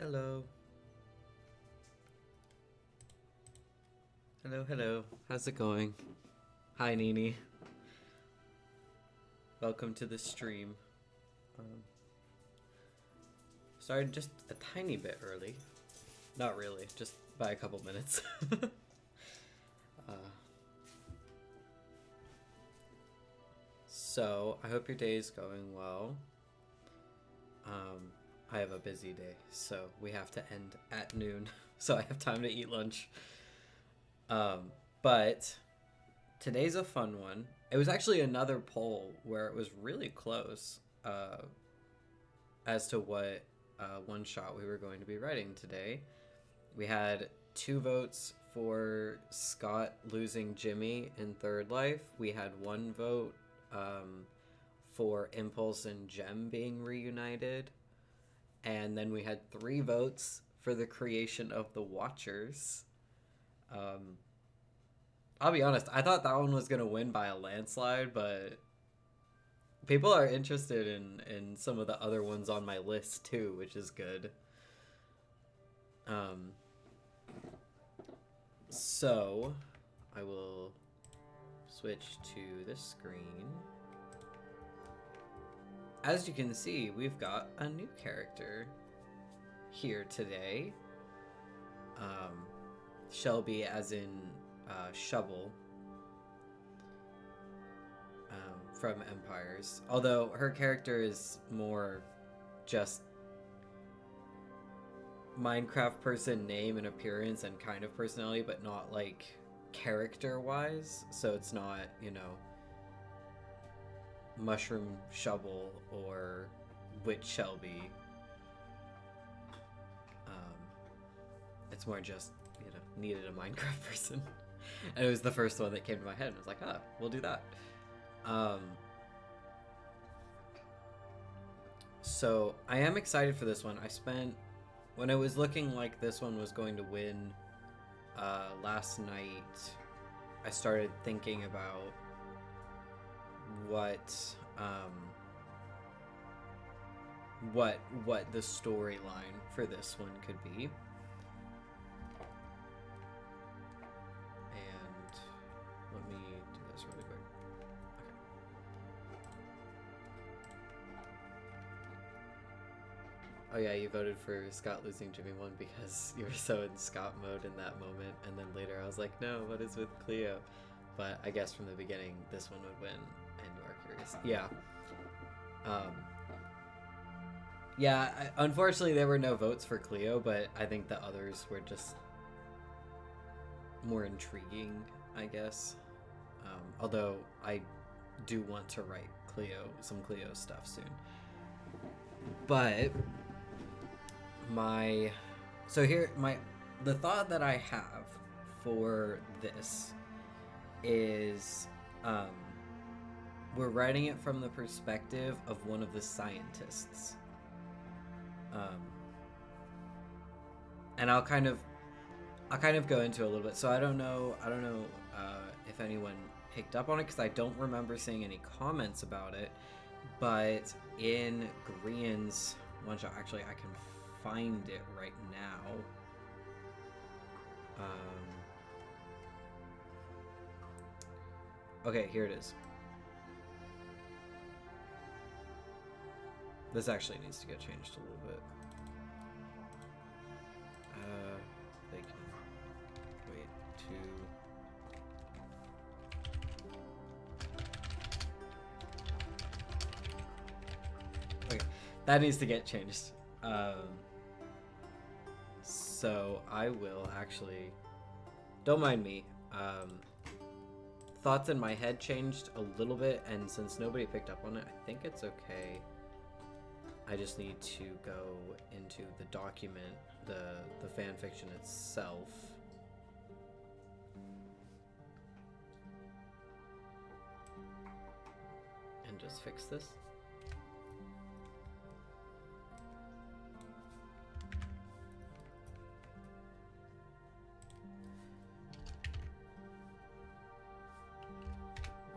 Hello. Hello, hello. How's it going? Hi, Nini. Welcome to the stream. Started just a tiny bit early. Not really, just by a couple minutes. uh, so, I hope your day is going well. I have a busy day, so we have to end at noon, so I have time to eat lunch. But today's a fun one. It was actually another poll where it was really close as to what one shot we were going to be writing today. We had 2 votes for Scott losing Jimmy in Third Life. We had 1 vote for Impulse and Gem being reunited. And then we had 3 votes for the creation of the Watchers. I'll be honest, I thought that one was going to win by a landslide, but people are interested in some of the other ones on my list too, which is good. So I will switch to this screen. As you can see, we've got a new character here today. Shelby, as in Shovel, from Empires. Although her character is more just Minecraft person name and appearance and kind of personality, but not like character-wise. So it's not, Mushroom Shovel or Witch Shelby. It's more just, needed a Minecraft person. And it was the first one that came to my head, and I was like, we'll do that. So I am excited for this one. When I was looking like this one was going to win last night, I started thinking about what the storyline for this one could be. And let me do this really quick. Okay. Oh yeah, you voted for Scott losing Jimmy 1 because you were so in Scott mode in that moment, and then later I was like, no, what is with Cleo? But I guess from the beginning this one would win, and you are curious. Yeah. Unfortunately there were no votes for Cleo, but I think the others were just more intriguing, I guess. Although I do want to write some Cleo stuff soon. But the thought that I have for this is we're writing it from the perspective of one of the scientists. And I'll kind of go into it a little bit. So I don't know if anyone picked up on it, because I don't remember seeing any comments about it. But in Grian's one shot, actually I can find it right now. Okay, here it is. This actually needs to get changed a little bit. They can wait to. Okay, that needs to get changed. So I will actually. Don't mind me. Thoughts in my head changed a little bit, and since nobody picked up on it, I think it's okay. I just need to go into the document, the fan fiction itself. And just fix this.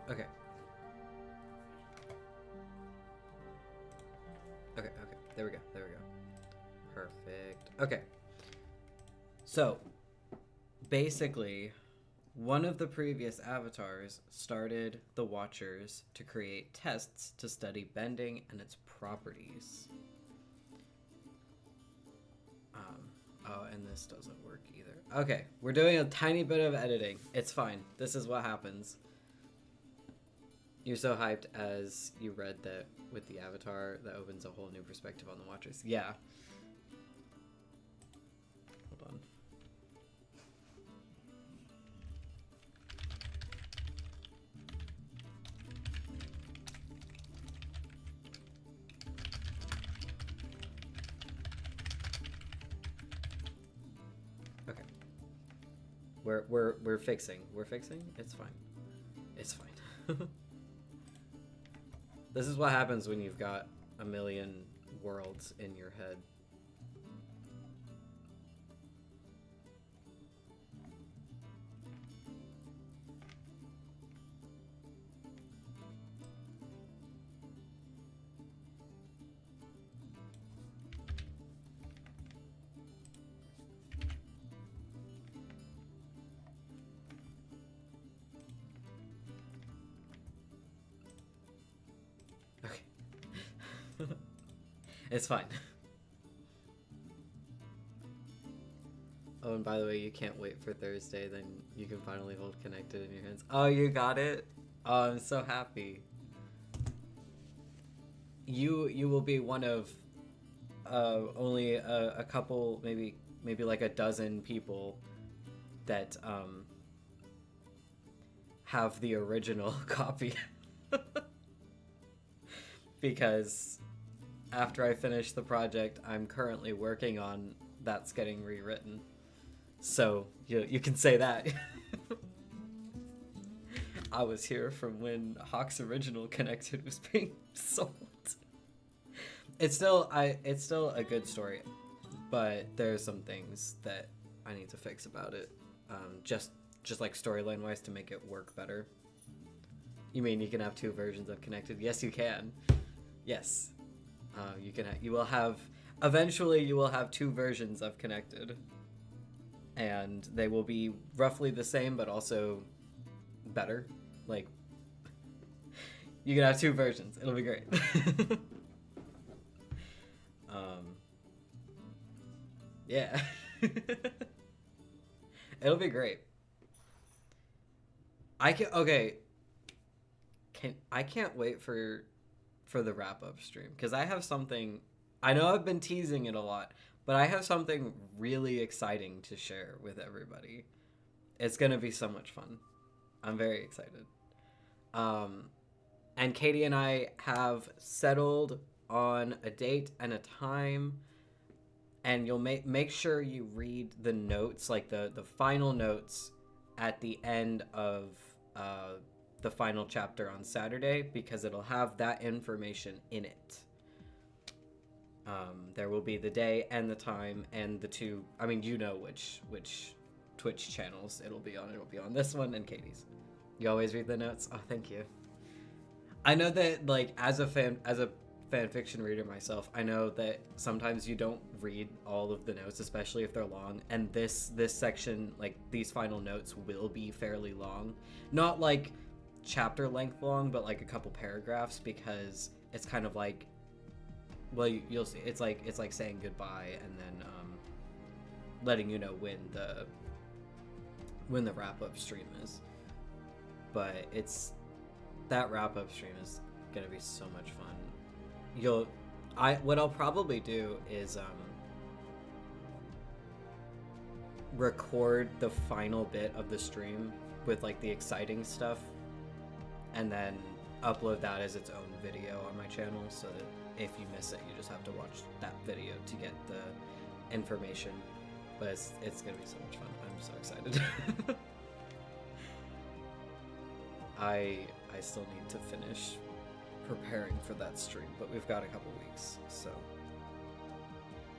Okay. Okay, there we go. Perfect. Okay. So, basically, one of the previous avatars started the Watchers to create tests to study bending and its properties. Oh, and this doesn't work either. Okay, we're doing a tiny bit of editing. It's fine. This is what happens. You're so hyped as you read that with the avatar that opens a whole new perspective on the Watchers. Yeah. Hold on. Okay. We're fixing. We're fixing? It's fine. It's fine. This is what happens when you've got a million worlds in your head. It's fine. Oh, and by the way, you can't wait for Thursday, then you can finally hold Connected in your hands. Oh, you got it? Oh, I'm so happy. You will be one of only a couple, maybe like a dozen people that have the original copy. Because after I finish the project I'm currently working on, that's getting rewritten. So you can say that. I was here from when Hawk's original Connected was being sold. It's still a good story, but there's some things that I need to fix about it. Just like storyline wise to make it work better. You mean you can have two versions of Connected? Yes, you can. Yes. You will have eventually you will have two versions of Connected, and they will be roughly the same but also better. Like, you can have two versions. It'll be great. Yeah. It'll be great. I can't wait for the wrap-up stream, because I have something. I know I've been teasing it a lot, but I have something really exciting to share with everybody. It's gonna be so much fun. I'm very excited. And Katie and I have settled on a date and a time, and you'll make sure you read the notes, like the final notes at the end of the final chapter on Saturday, because it'll have that information in it. There will be the day and the time and the two. I mean, you know which Twitch channels it'll be on. It'll be on this one and Katie's. You always read the notes? Oh, thank you. I know that, like, as a fan fiction reader myself, I know that sometimes you don't read all of the notes, especially if they're long. And this section, like, these final notes will be fairly long. Not like chapter length long, but like a couple paragraphs, because it's kind of like, well, you'll see. It's like saying goodbye and then letting you know when the wrap-up stream is. But that wrap-up stream is gonna be so much fun. What I'll probably do is record the final bit of the stream with like the exciting stuff, and then upload that as its own video on my channel, so that if you miss it, you just have to watch that video to get the information. But it's gonna be so much fun. I'm so excited. I still need to finish preparing for that stream, but we've got a couple weeks, so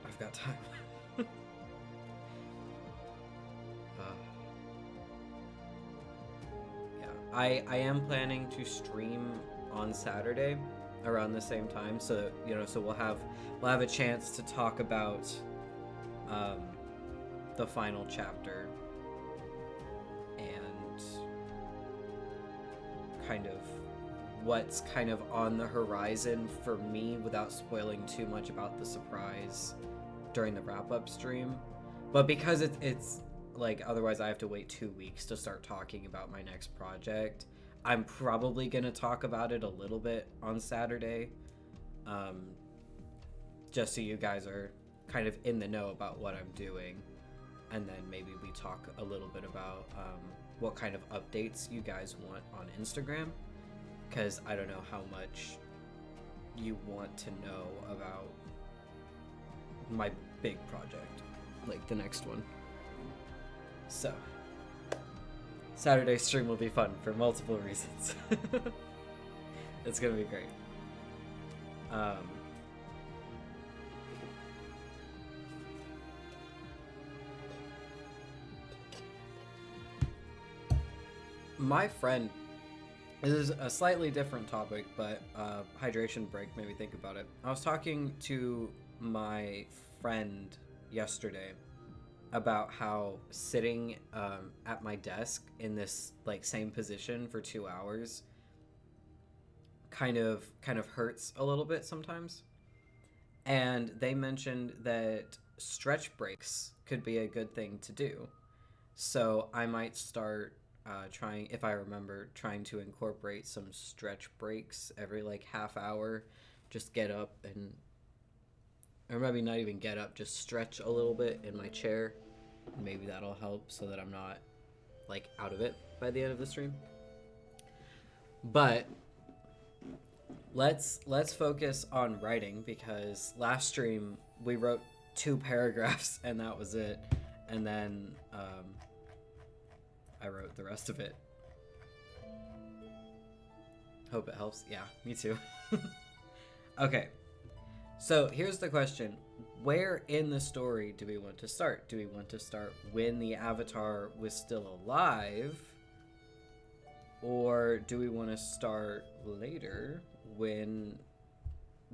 I've got time. Yeah, I am planning to stream on Saturday around the same time, so so we'll have a chance to talk about um, the final chapter and kind of what's kind of on the horizon for me without spoiling too much about the surprise during the wrap-up stream. But because it's like, otherwise I have to wait 2 weeks to start talking about my next project, I'm probably gonna talk about it a little bit on Saturday, just so you guys are kind of in the know about what I'm doing, and then maybe we talk a little bit about what kind of updates you guys want on Instagram, because I don't know how much you want to know about my big project, like the next one. So Saturday stream will be fun for multiple reasons. It's gonna be great. My friend, this is a slightly different topic, but hydration break made me think about it. I was talking to my friend yesterday about how sitting at my desk in this like same position for 2 hours kind of hurts a little bit sometimes. And they mentioned that stretch breaks could be a good thing to do. So I might start trying, if I remember, trying to incorporate some stretch breaks every like half hour. Just get up and, or maybe not even get up, just stretch a little bit in my chair. Maybe that'll help so that I'm not like out of it by the end of the stream. But let's focus on writing, because last stream we wrote 2 paragraphs and that was it. And then I wrote the rest of it. Hope it helps. Yeah, me too. Okay, so here's the question. Where in the story do we want to start? Do we want to start when the Avatar was still alive? Or do we want to start later when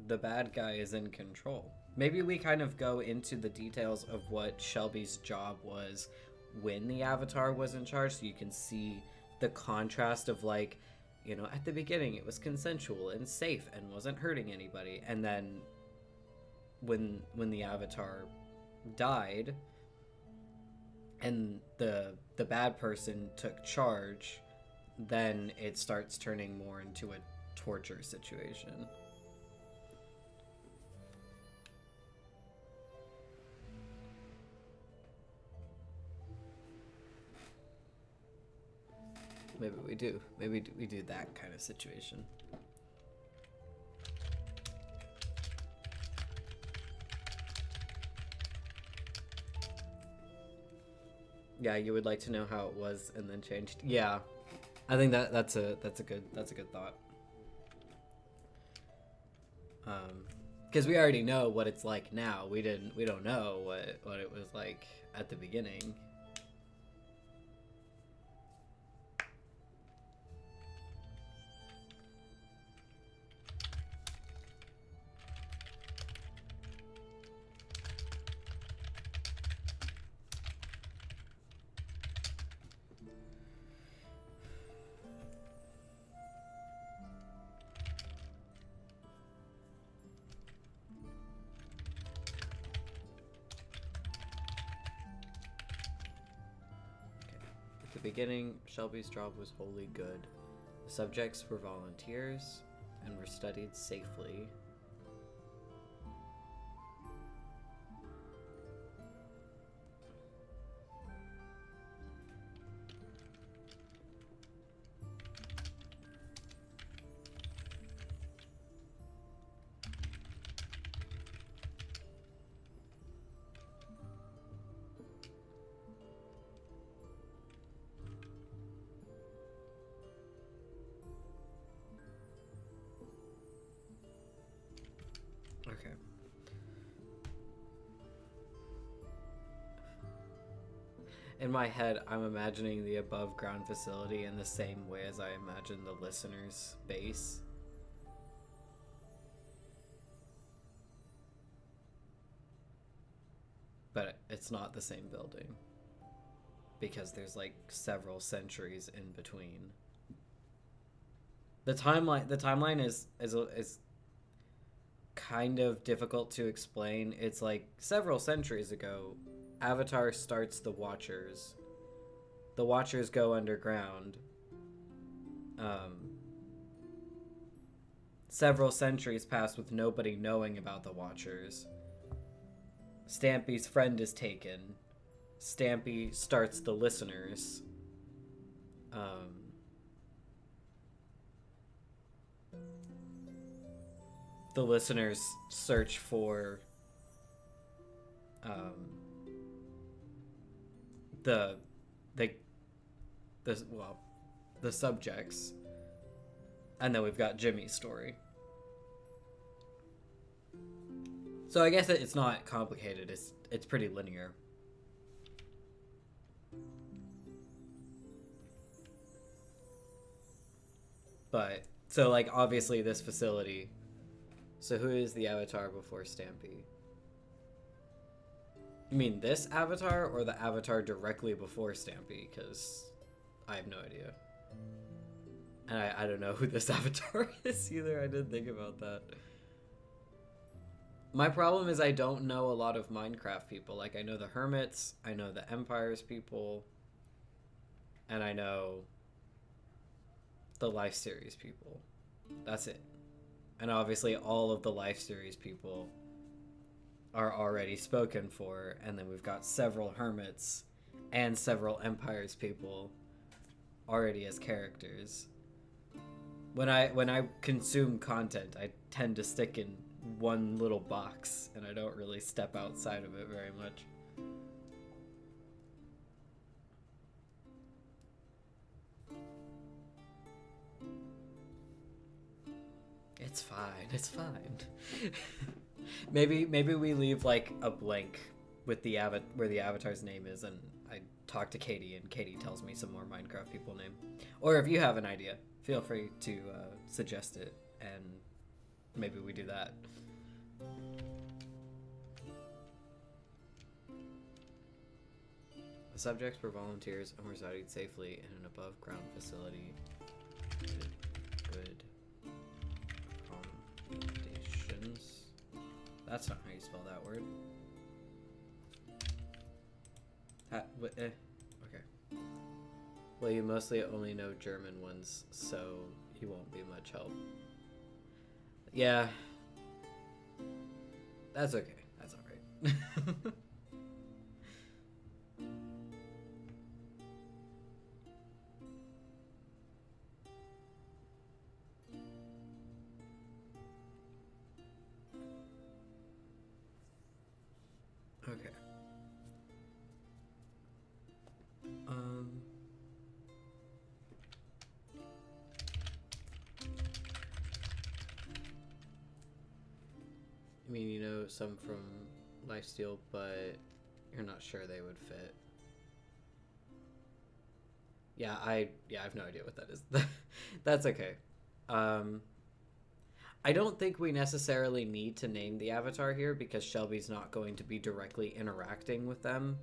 the bad guy is in control? Maybe we kind of go into the details of what Shelby's job was when the Avatar was in charge, so you can see the contrast of, like, you know, at the beginning it was consensual and safe and wasn't hurting anybody, and then when the Avatar died and the bad person took charge, then it starts turning more into a torture situation. Maybe we do. Maybe we do that kind of situation. Yeah, you would like to know how it was and then changed. Yeah, I think that's a good thought. Because we already know what it's like now. We don't know what it was like at the beginning. Beginning, Shelby's job was wholly good. The subjects were volunteers and were studied safely. Okay. In my head, I'm imagining the above ground facility in the same way as I imagine the listener's base. But it's not the same building because there's like several centuries in between. The timeline is kind of difficult to explain. It's like several centuries ago, Avatar starts the Watchers. The Watchers go underground. Several centuries pass with nobody knowing about the Watchers. Stampy's friend is taken. Stampy starts the Listeners. The Listeners search for the subjects, and then we've got Jimmy's story. So I guess it's not complicated. It's pretty linear. But so like obviously this facility. So who is the Avatar before Stampy? You mean this Avatar or the Avatar directly before Stampy? Because I have no idea. And I don't know who this Avatar is either. I didn't think about that. My problem is I don't know a lot of Minecraft people. Like, I know the Hermits, I know the Empires people, and I know the Life Series people. That's it. And obviously all of the Life Series people are already spoken for, and then we've got several Hermits and several Empires people already as characters. When I consume content, I tend to stick in one little box, and I don't really step outside of it very much. It's fine. It's fine. maybe we leave like a blank with the where the Avatar's name is, and I talk to Katie, and Katie tells me some more Minecraft people name. Or if you have an idea, feel free to suggest it, and maybe we do that. The subjects were volunteers and resided safely in an above-ground facility. Good accommodations. That's not how you spell that word. Okay. Well, you mostly only know German ones, so you won't be much help. Yeah. That's okay. That's alright. Okay. I mean, you know some from Lifesteal, but you're not sure they would fit. Yeah, I have no idea what that is. That's okay. I don't think we necessarily need to name the Avatar here because Shelby's not going to be directly interacting with them.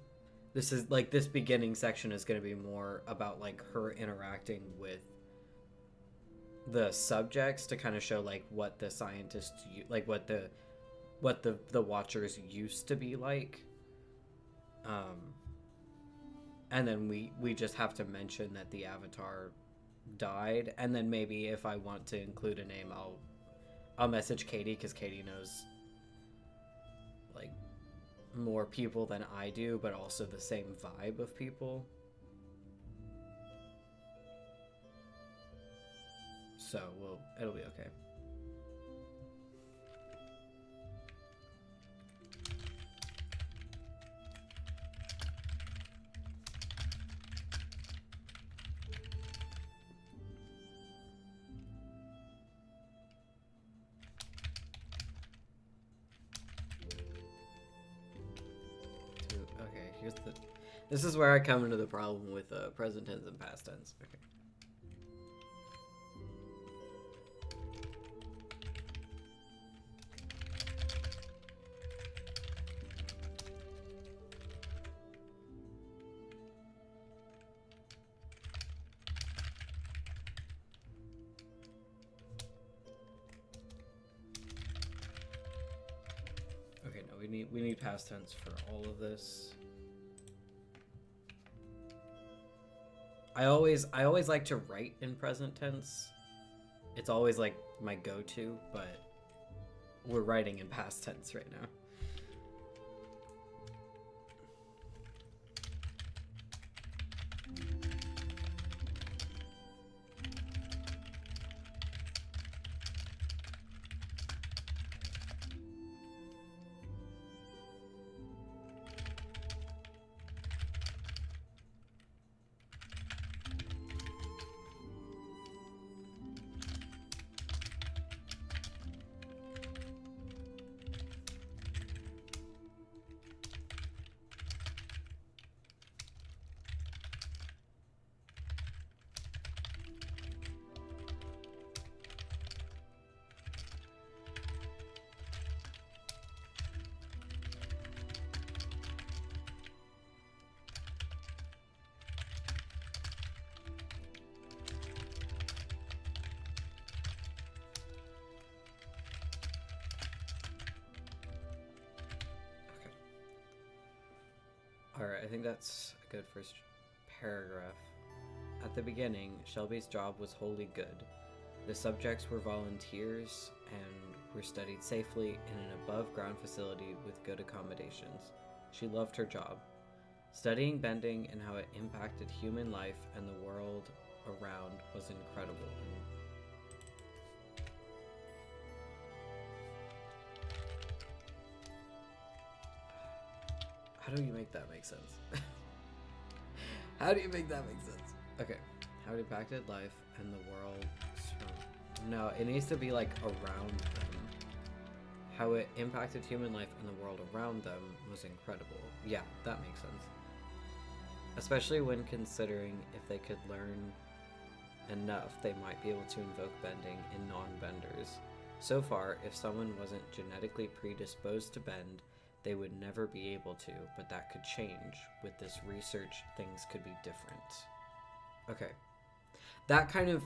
This is like this beginning section is going to be more about like her interacting with the subjects to kind of show like what the scientists like what the Watchers used to be like. And then we just have to mention that the Avatar died, and then maybe if I want to include a name, I'll message Katie, because Katie knows like more people than I do, but also the same vibe of people. So it'll be okay. This is where I come into the problem with present tense and past tense. Okay. we need past tense for all of this. I always like to write in present tense. It's always like my go-to, but we're writing in past tense right now. Alright, I think that's a good first paragraph. At the beginning, Shelby's job was wholly good. The subjects were volunteers and were studied safely in an above-ground facility with good accommodations. She loved her job. Studying bending and how it impacted human life and the world around was incredible. How do you make that make sense? How do you make that make sense? Okay. How it impacted life and the world. No, it needs to be like around them. How it impacted human life and the world around them was incredible. Yeah, that makes sense. Especially when considering if they could learn enough, they might be able to invoke bending in non-benders. So far, if someone wasn't genetically predisposed to bend, they would never be able to, but that could change. With this research, things could be different. Okay. That kind of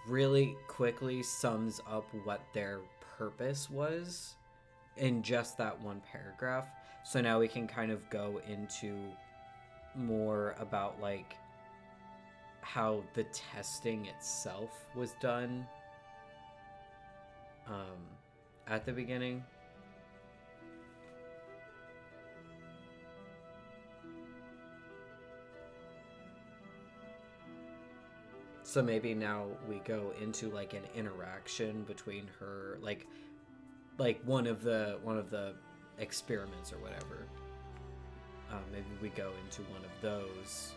really quickly sums up what their purpose was in just that one paragraph. So now we can kind of go into more about like how the testing itself was done at the beginning. So maybe now we go into like an interaction between her, like one of the experiments or whatever. Maybe we go into one of those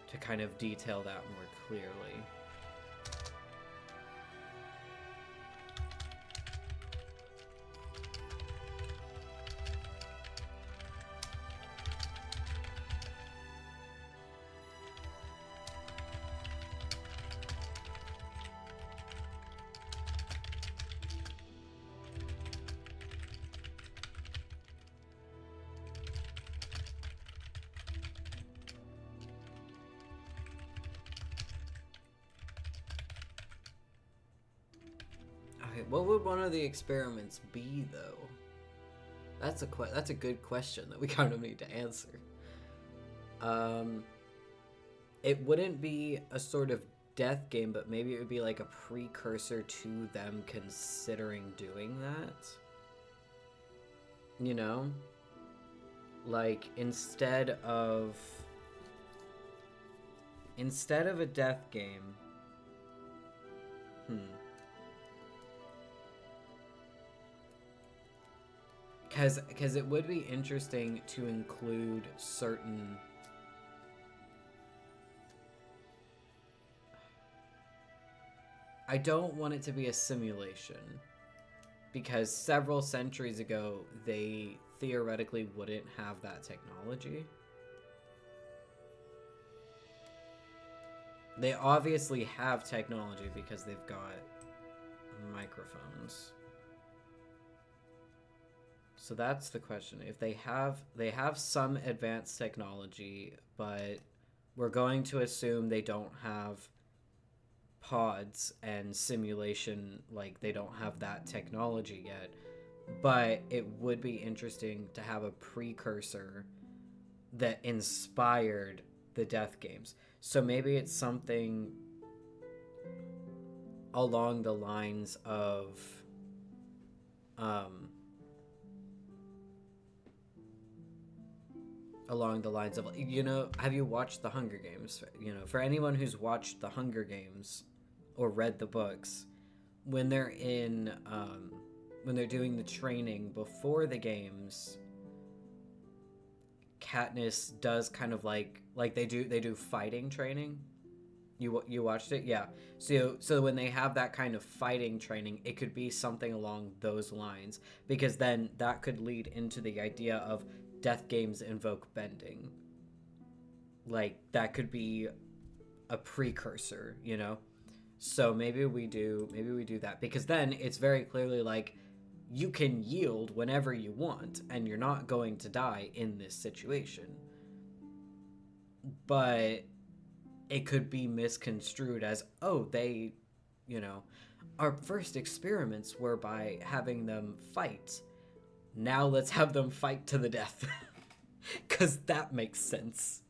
to kind of detail that more clearly. Okay, what would one of the experiments be, though? That's a good question that we kind of need to answer. It wouldn't be a sort of death game, but maybe it would be like a precursor to them considering doing that. You know? Like, instead of a death game... Because it would be interesting to include certain... I don't want it to be a simulation, because several centuries ago, they theoretically wouldn't have that technology. They obviously have technology because they've got microphones. So that's the question. If they have some advanced technology, but we're going to assume they don't have pods and simulation, like they don't have that technology yet. but it would be interesting to have a precursor that inspired the death games. So maybe it's something along the lines of you know, have you watched the Hunger Games? You know, for anyone who's watched the Hunger Games or read the books, when they're in when they're doing the training before the games, Katniss does kind of like they do fighting training. You watched it? Yeah. So when they have that kind of fighting training, it could be something along those lines, because then that could lead into the idea of death games invoke bending. Like that could be a precursor, you know? So maybe we do that, because then it's very clearly like you can yield whenever you want and you're not going to die in this situation. But it could be misconstrued as, oh, they, you know, our first experiments were by having them fight. Now let's have them fight to the death. Because that makes sense.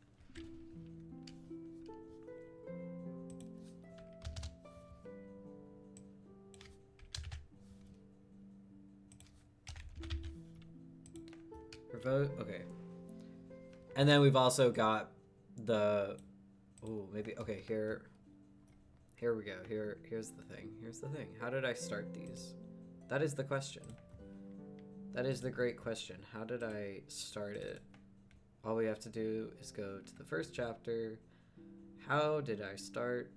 Okay. And then we've also got the... Ooh, maybe... Okay, here we go. Here's the thing. How did I start these? That is the question. That is the great question. How did I start it? All we have to do is go to the first chapter. How did I start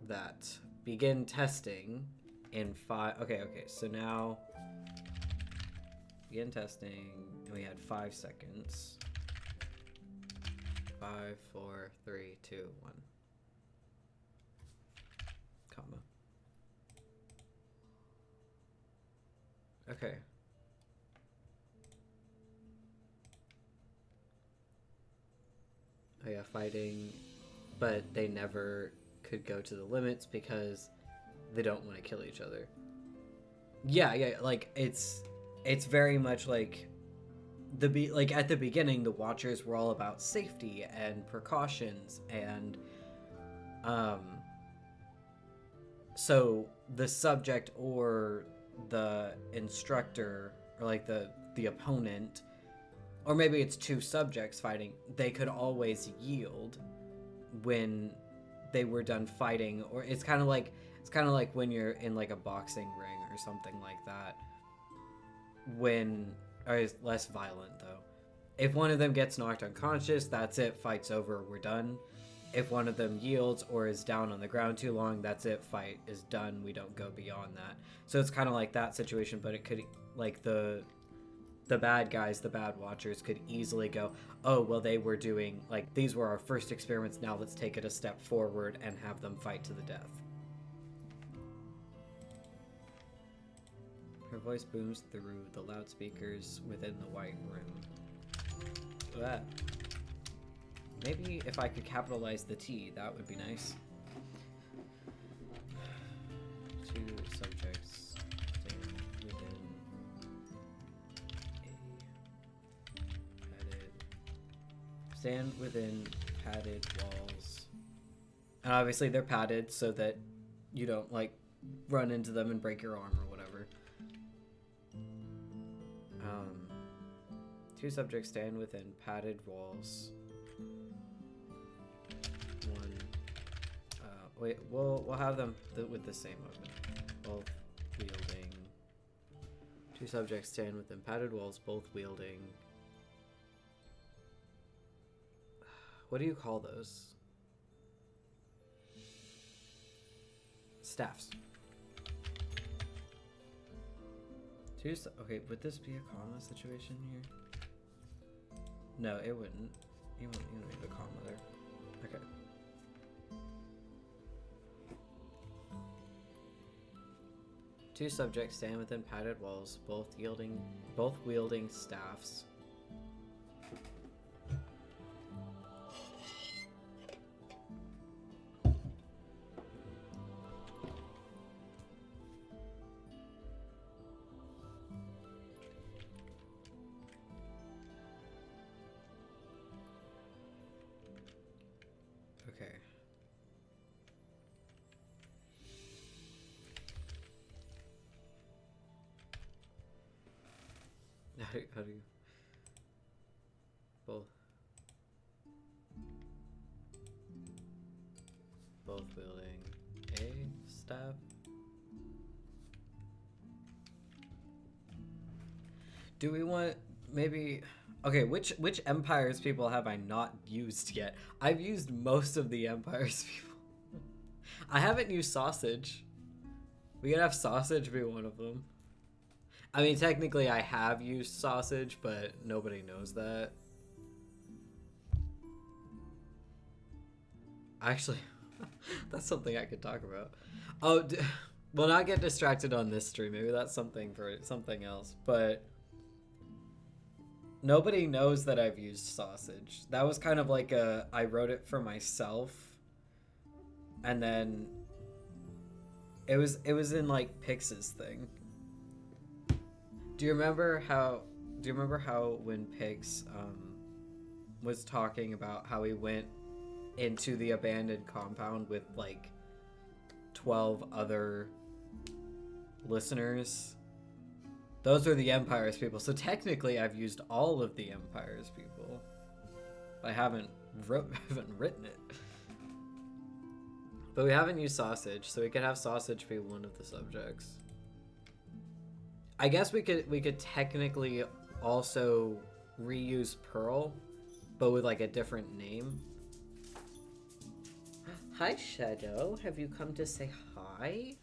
that? Begin testing in 5... Okay, so now... Begin testing, and we had 5 seconds. 5, 4, 3, 2, 1. Comma. Okay. Oh yeah, fighting, but they never could go to the limits because they don't want to kill each other. Yeah, like it's very much like like at the beginning the Watchers were all about safety and precautions, and so the subject or the instructor, or like the opponent, or maybe it's two subjects fighting, they could always yield when they were done fighting. Or it's kind of like when you're in like a boxing ring or something like that, or it's less violent though. If one of them gets knocked unconscious, that's it, fight's over, we're done. If one of them yields or is down on the ground too long, that's it, fight is done, we don't go beyond that. So it's kind of like that situation, but it could, like, the bad guys, the bad Watchers could easily go, oh, well, they were doing, like, these were our first experiments, now let's take it a step forward and have them fight to the death. Her voice booms through the loudspeakers within the white room. Ah. Maybe if I could capitalize the T, that would be nice. 2 subjects stand within padded walls. And obviously they're padded so that you don't, like, run into them and break your arm or whatever. 2 subjects stand within padded walls. 1. Wait, we'll have them with the same weapon. Both wielding. 2 subjects stand within padded walls, both wielding. What do you call those? Staffs. Okay, would this be a comma situation here? No, it wouldn't. You don't need a comma there. Okay. Two subjects stand within padded walls, both wielding staffs. Okay. How do you both wielding a staff? Do we want maybe okay, which empires people have I not used yet? I've used most of the empires people. I haven't used sausage. We could have sausage be one of them. I mean, technically I have used sausage, but nobody knows that. Actually, that's something I could talk about. Oh, we'll not get distracted on this stream. Maybe that's something for something else. But nobody knows that I've used sausage. That was kind of like I wrote it for myself. And then it was in like Pix's thing. Do you remember how when Pix was talking about how he went into the abandoned compound with like 12 other listeners? Those are the Empire's people. So technically I've used all of the Empire's people. I haven't written it. But we haven't used sausage, so we could have sausage be one of the subjects. I guess we could technically also reuse Pearl, but with like a different name. Hi, Shadow. Have you come to say hi?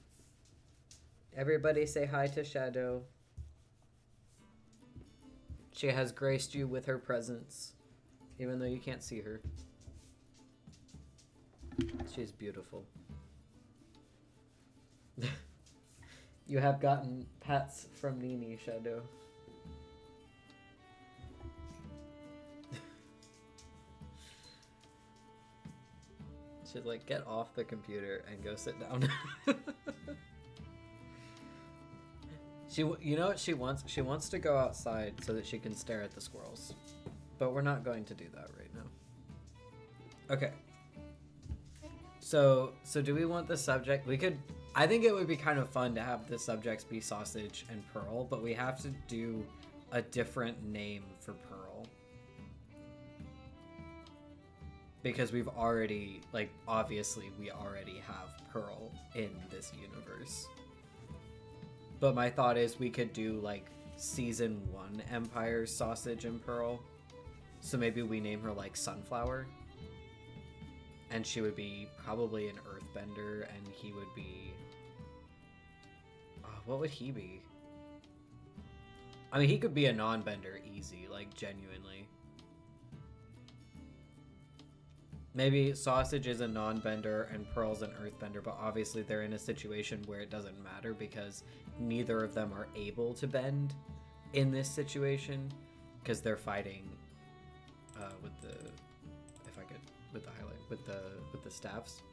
Everybody say hi to Shadow. She has graced you with her presence, even though you can't see her. She's beautiful. You have gotten pats from Nini, Shadow. She's like, get off the computer and go sit down. You know what she wants? She wants to go outside so that she can stare at the squirrels. But we're not going to do that right now. Okay. So do we want the subject? We could. I think it would be kind of fun to have the subjects be sausage and Pearl, but we have to do a different name for Pearl. Because we've already, like, obviously we already have Pearl in this universe. But my thought is we could do, like, Season 1 Empire Sausage and Pearl. So maybe we name her, like, Sunflower. And she would be probably an earthbender, and he would be... what would he be? I mean, he could be a non-bender easy, like, genuinely. Maybe Sausage is a non-bender and Pearl's an earthbender, but obviously they're in a situation where it doesn't matter because neither of them are able to bend in this situation because they're fighting with the... if I could... with the highlight, with the staffs.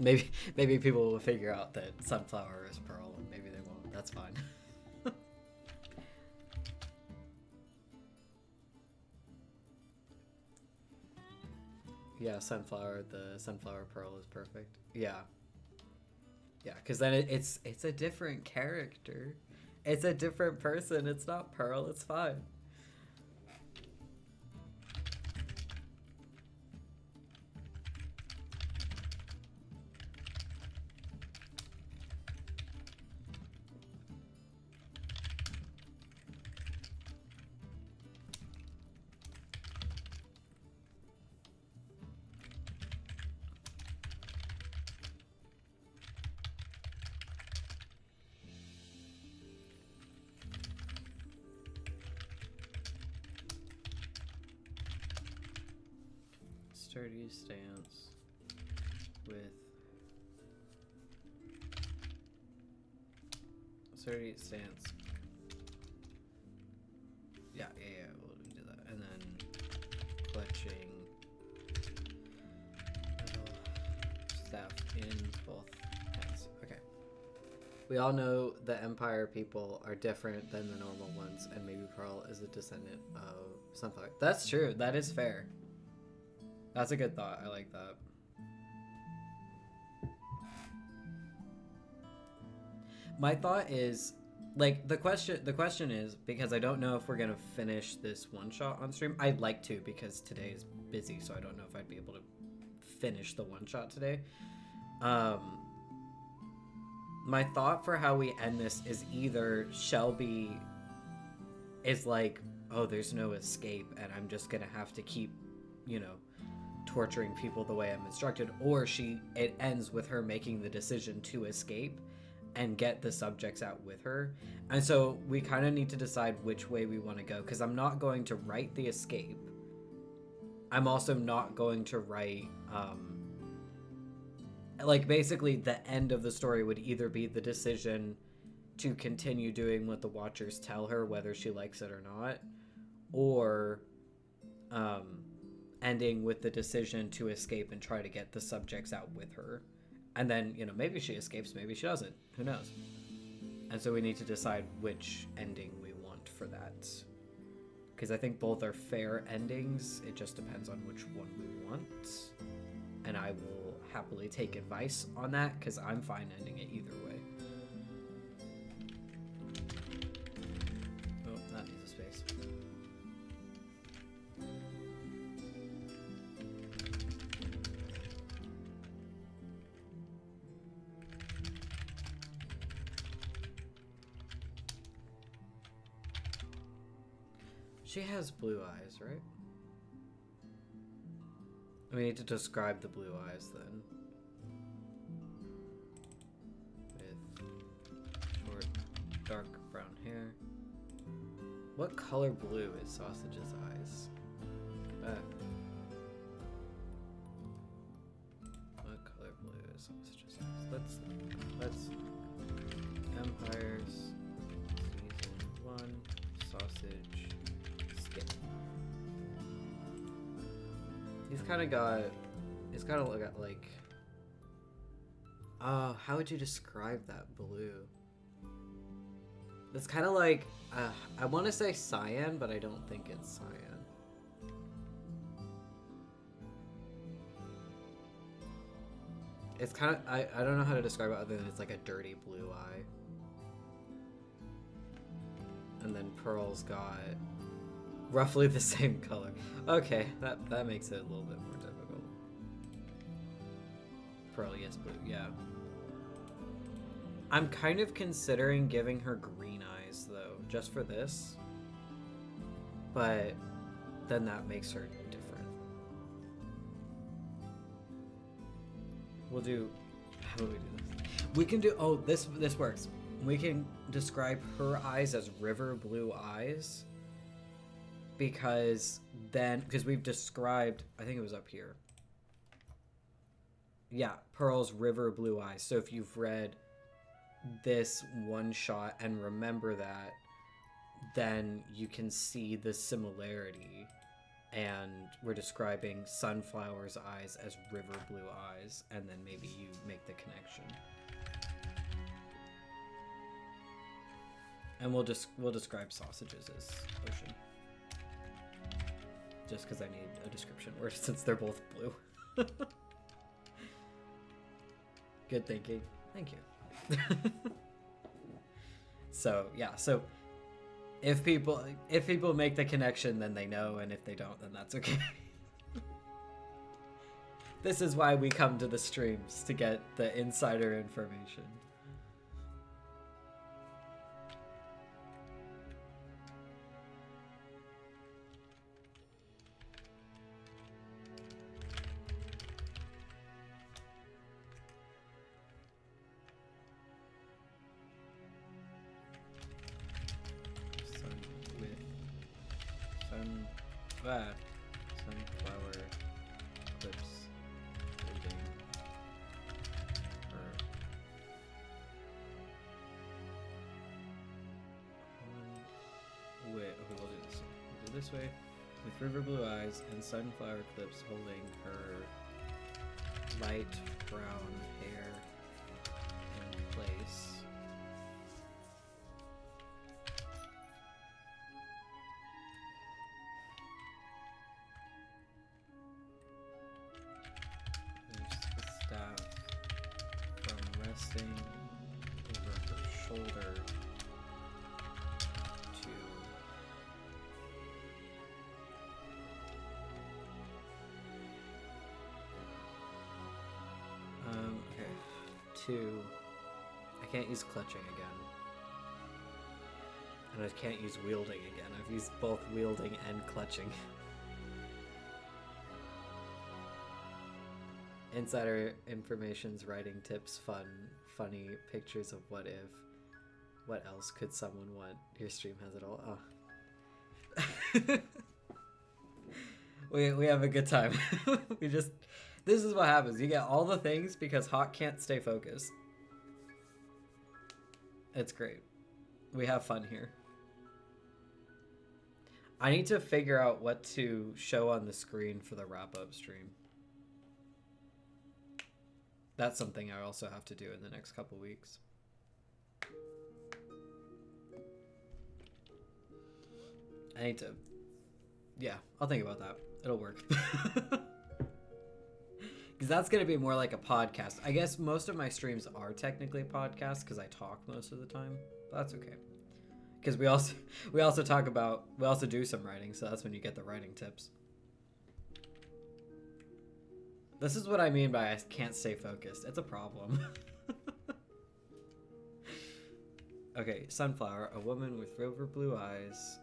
Maybe people will figure out that Sunflower is Pearl, and maybe they won't. That's fine. Yeah, Sunflower, the Sunflower Pearl is perfect. Yeah. Yeah, because then it's a different character. It's a different person. It's not Pearl. It's fine. Sturdy stance with sturdy stance. Yeah, we'll do that. And then clutching little staff in both We all know the Empire people are different than the normal ones, and maybe Pearl is a descendant of Sunflower. That's true. That is fair. That's a good thought. I like that. My thought is, like, the question is, because I don't know if we're gonna finish this one shot on stream. I'd like to, because today is busy, so I don't know if I'd be able to finish the one shot today. My thought for how we end this is either Shelby is like, oh, there's no escape, and I'm just gonna have to keep, you know, torturing people the way I'm instructed, or it ends with her making the decision to escape and get the subjects out with her. And so we kind of need to decide which way we want to go, because I'm not going to write the escape. I'm also not going to write like, basically the end of the story would either be the decision to continue doing what the Watchers tell her, whether she likes it or not, or ending with the decision to escape and try to get the subjects out with her. And then, you know, maybe she escapes, maybe she doesn't. Who knows? And so we need to decide which ending we want for that. Because I think both are fair endings. It just depends on which one we want. And I will happily take advice on that, because I'm fine ending it either way. Oh, that needs a space. She has blue eyes, right? We need to describe the blue eyes then. With short, dark brown hair. What color blue is Sausage's eyes? What color blue is Sausage's eyes? Let's Empires Season 1 Sausage Skin. He's kind of got like, how would you describe that blue? It's kind of like, I want to say cyan, but I don't think it's cyan. It's kind of, I don't know how to describe it other than it's like a dirty blue eye. And then Pearl's got roughly the same color. Okay, that makes it a little bit more difficult. Pearl, yes, blue, yeah. I'm kind of considering giving her green eyes, though, just for this. But then that makes her different. We'll do... How do we do this? We can do... Oh, this works. We can describe her eyes as river blue eyes. Because we've described... I think it was up here. Yeah, Pearl's river blue eyes. So if you've read this one shot and remember that, then you can see the similarity, and we're describing Sunflower's eyes as river blue eyes, and then maybe you make the connection. And we'll describe Sausages as ocean, just because I need a description word since they're both blue. Good thinking. Thank you. So yeah, so if people make the connection, then they know, and if they don't, then that's okay. This is why we come to the streams, to get the insider information. Sunflower clips holding her. Wait, okay, we'll do this. We'll do this way. With river blue eyes and sunflower clips holding her light brown hair in place. resting over her shoulder to okay. 2. I can't use clutching again. And I can't use wielding again. I've used both wielding and clutching. Insider information's writing tips, funny pictures of what if. What else could someone want? Your stream has it all. Oh. we have a good time. This is what happens. You get all the things because Hawk can't stay focused. It's great. We have fun here. I need to figure out what to show on the screen for the wrap-up stream. That's something I also have to do in the next couple weeks. I need to... Yeah, I'll think about that. It'll work. Because that's going to be more like a podcast. I guess most of my streams are technically podcasts because I talk most of the time. But that's okay. Because we also do some writing, so that's when you get the writing tips. This is what I mean by I can't stay focused. It's a problem. Okay, sunflower, a woman with river blue eyes,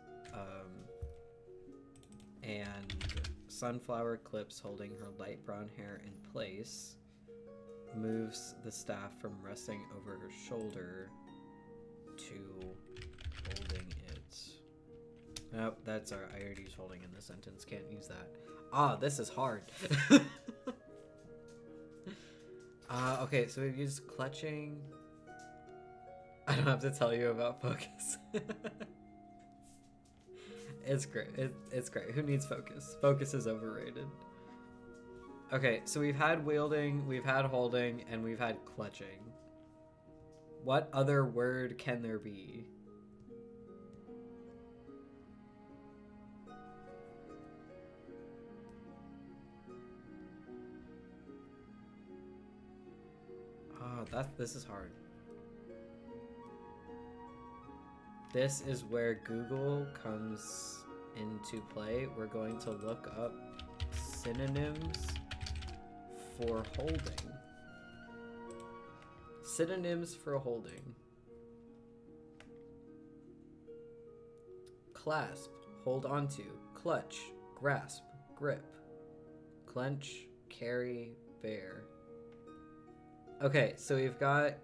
and sunflower clips holding her light brown hair in place, moves the staff from resting over her shoulder to holding it. Nope, that's our. I already used holding in the sentence. Can't use that. Ah, this is hard. Okay, so we've used clutching. I don't have to tell you about focus. It's great. It's great. Who needs focus? Focus is overrated. Okay, so we've had wielding, we've had holding, and we've had clutching. What other word can there be? Oh, this is hard. This is where Google comes into play. We're going to look up synonyms for holding. Synonyms for holding. Clasp, hold onto, clutch, grasp, grip, clench, carry, bear. Okay, so we've got,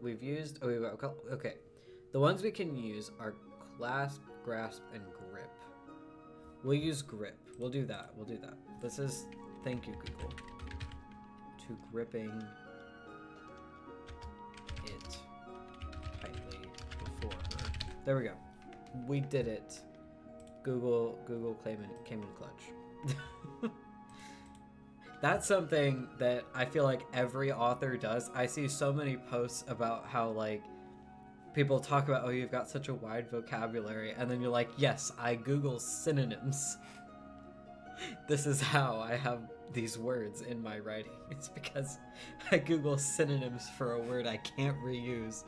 we've used, okay. The ones we can use are clasp, grasp, and grip. We'll use grip. We'll do that. This is, thank you, Google. To gripping it tightly before her. There we go. We did it. Google came in clutch. That's something that I feel like every author does. I see so many posts about how, like, people talk about, oh, you've got such a wide vocabulary, and then you're like, yes, I Google synonyms. This is how I have these words in my writing. It's because I Google synonyms for a word I can't reuse.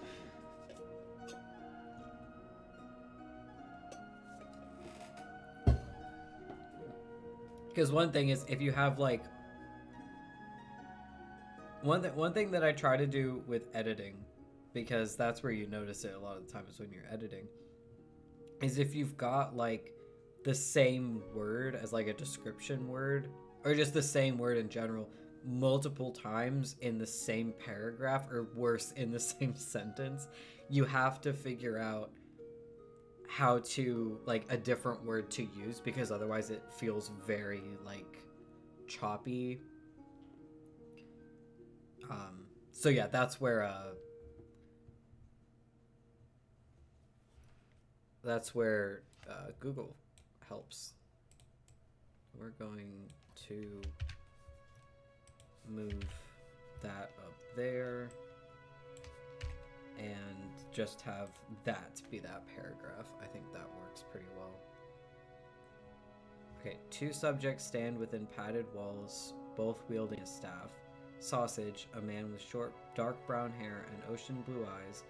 Because one thing is, if you have, like, one thing that I try to do with editing, because that's where you notice it a lot of the time is when you're editing, is if you've got, like, the same word as, like, a description word, or just the same word in general, multiple times in the same paragraph, or worse, in the same sentence, you have to figure out how to, like, a different word to use, because otherwise it feels very, like, choppy. So yeah, that's where Google helps. We're going to move that up there and just have that be that paragraph. I think that works pretty well. Okay, 2 subjects stand within padded walls, both wielding a staff. Sausage, a man with short, dark brown hair and ocean blue eyes,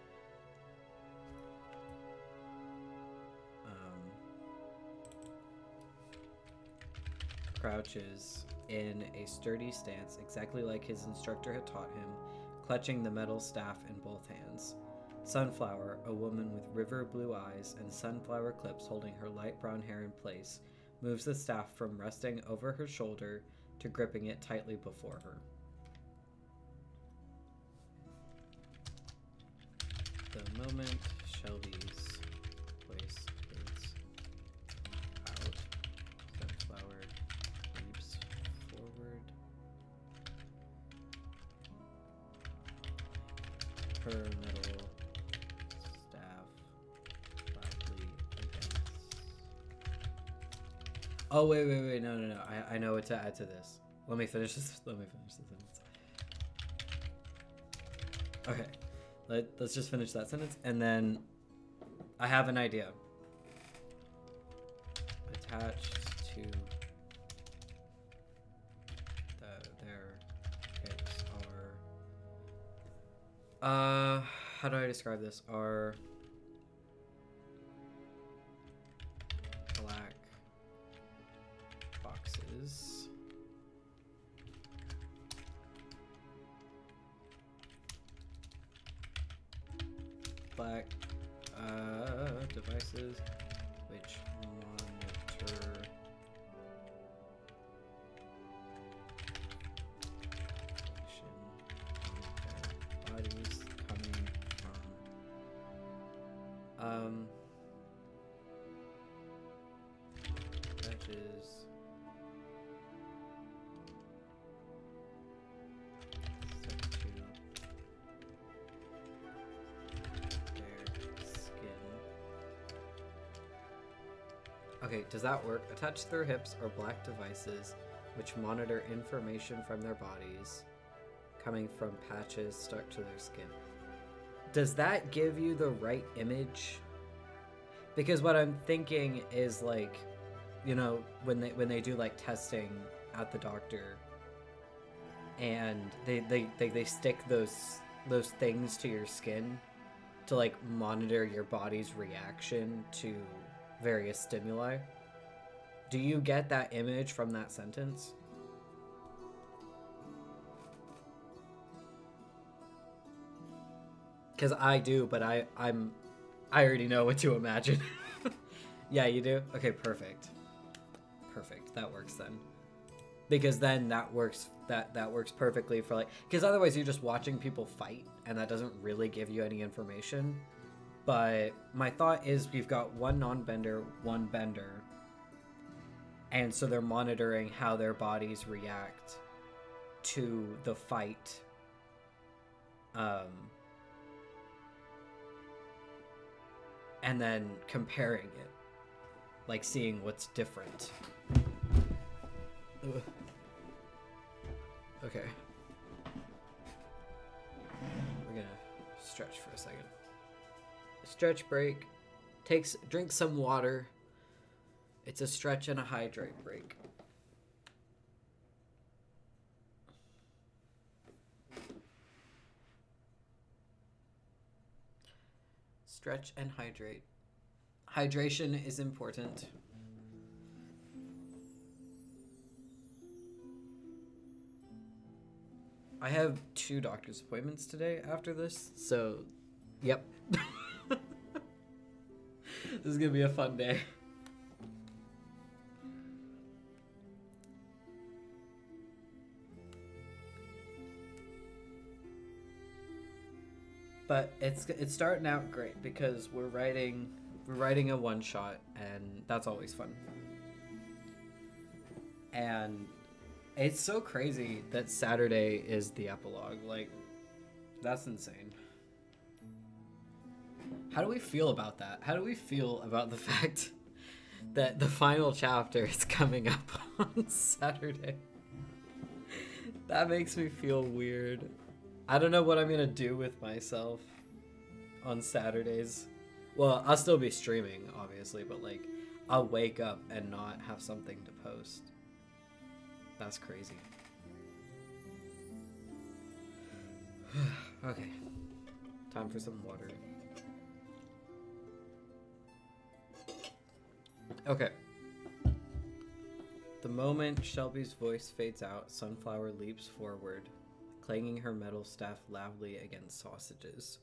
crouches in a sturdy stance, exactly like his instructor had taught him, clutching the metal staff in both hands. Sunflower, a woman with river blue eyes and sunflower clips holding her light brown hair in place, moves the staff from resting over her shoulder to gripping it tightly before her. The moment Shelby's voice fades out, Sunflower leaps forward. Her metal staff loudly against. Oh, wait, no. I know what to add to this. Let me finish this sentence. Okay. Let's just finish that sentence, and then I have an idea. Attached to their hips are, how do I describe this? Are black boxes. Black devices which monitor their bodies coming from edges set to Okay, does that work? Attached to their hips are black devices which monitor information from their bodies coming from patches stuck to their skin. Does that give you the right image? Because what I'm thinking is, like, you know, when they do like testing at the doctor and they stick those things to your skin to like monitor your body's reaction to various stimuli. Do you get that image from that sentence? Because I do, but I already know what to imagine. Yeah, you do? Okay, perfect. That works then. Because then that works perfectly for, like, because otherwise you're just watching people fight and that doesn't really give you any information. But my thought is we've got one non-bender, one bender. And so they're monitoring how their bodies react to the fight. And then comparing it. Like seeing what's different. Ugh. Okay. We're gonna stretch for a second. Stretch break. Drink some water. It's a stretch and a hydrate break. Stretch and hydrate. Hydration is important. I have 2 doctor's appointments today after this, so yep. This is gonna be a fun day. But it's starting out great because we're writing a one shot, and that's always fun. And it's so crazy that Saturday is the epilogue. Like, that's insane. How do we feel about that? How do we feel about the fact that the final chapter is coming up on Saturday? That makes me feel weird. I don't know what I'm gonna do with myself on Saturdays. Well, I'll still be streaming, obviously, but like, I'll wake up and not have something to post. That's crazy. Okay. Time for some water. Okay. The moment Shelby's voice fades out, Sunflower leaps forward, clanging her metal staff loudly against sausages.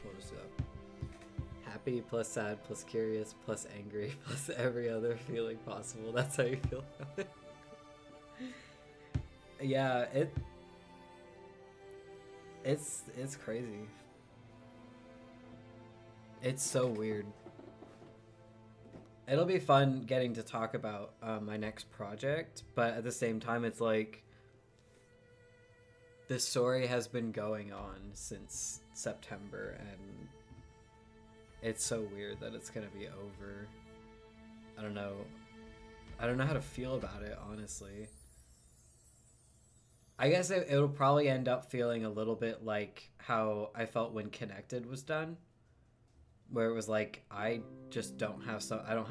What is up? Happy plus sad plus curious plus angry plus every other feeling possible. That's how you feel about it. Yeah, it's crazy. It's so weird. It'll be fun getting to talk about my next project, but at the same time, it's like the story has been going on since September, and it's so weird that it's gonna be over. I don't know how to feel about it, honestly. I guess it'll probably end up feeling a little bit like how I felt when Connected was done, where it was like I don't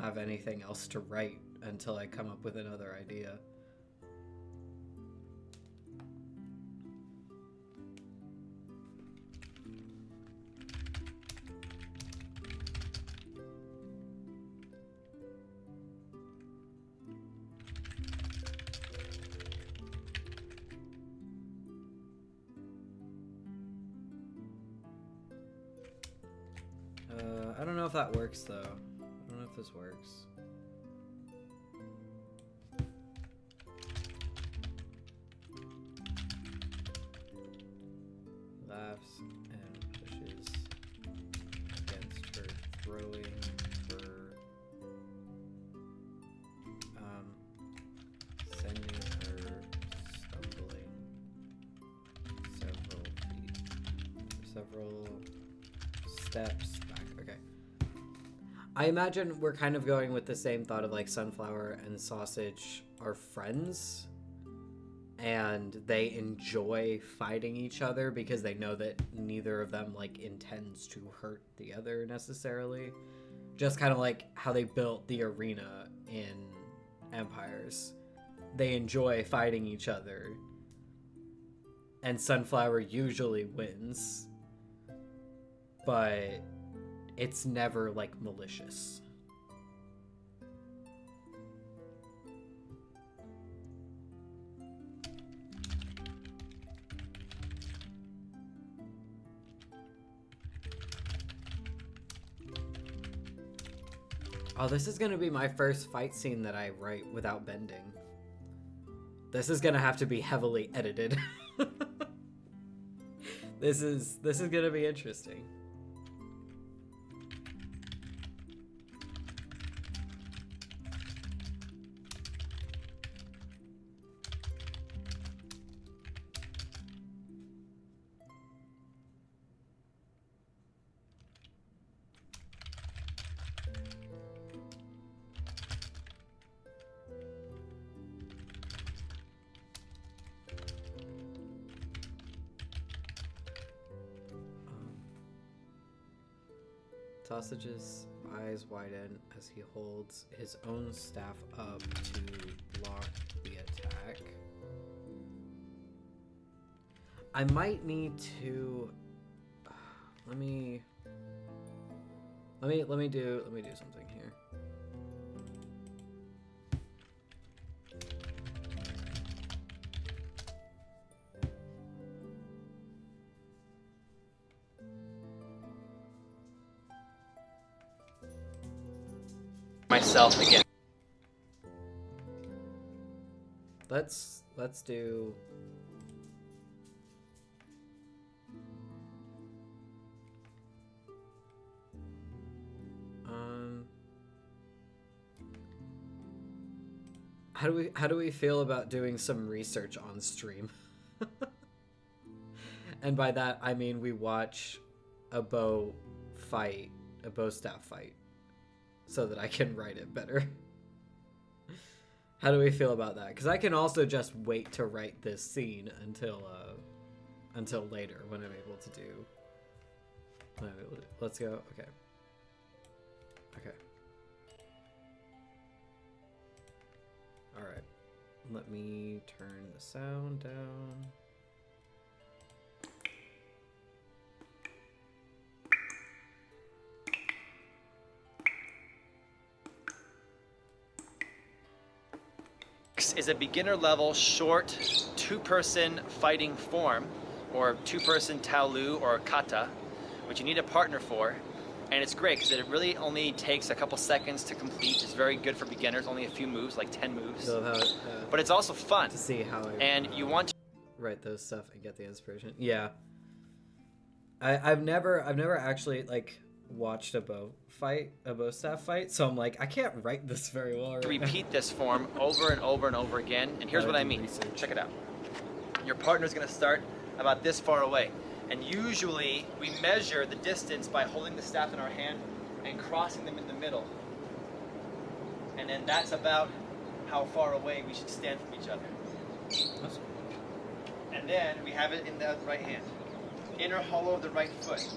have anything else to write until I come up with another idea. I don't know if that works though. I don't know if this works. Laughs and pushes against her, throwing her, sending her stumbling several steps back. Okay. I imagine we're kind of going with the same thought of like Sunflower and Sausage are friends and they enjoy fighting each other because they know that neither of them like intends to hurt the other necessarily. Just kind of like how they built the arena in Empires. They enjoy fighting each other. And Sunflower usually wins. But it's never like malicious. Oh, this is gonna be my first fight scene that I write without bending. This is gonna have to be heavily edited. This is gonna be interesting. Sausage's eyes widen as he holds his own staff up to block the attack. I might need to let me do something here. Myself again. Let's do How do we feel about doing some research on stream? And by that I mean we watch a bow staff fight, so that I can write it better. How do we feel about that? Because I can also just wait to write this scene until later when I'm able to do. Let's go. Okay. Okay. All right. Let me turn the sound down. Is a beginner level short two-person fighting form, or two-person Taolu or Kata, which you need a partner for, and it's great because it really only takes a couple seconds to complete. It's very good for beginners, only a few moves, like 10 moves. But it's also fun to see how you want to write those stuff and get the inspiration. Yeah, I've never actually like watched a bow staff fight, so I'm like, I can't write this very well right repeat this form over and over and over again. And here's what I mean. Check it out. Your partner's going to start about this far away, and usually we measure the distance by holding the staff in our hand and crossing them in the middle, and then that's about how far away we should stand from each other. And then we have it in the right hand, inner hollow of the right foot.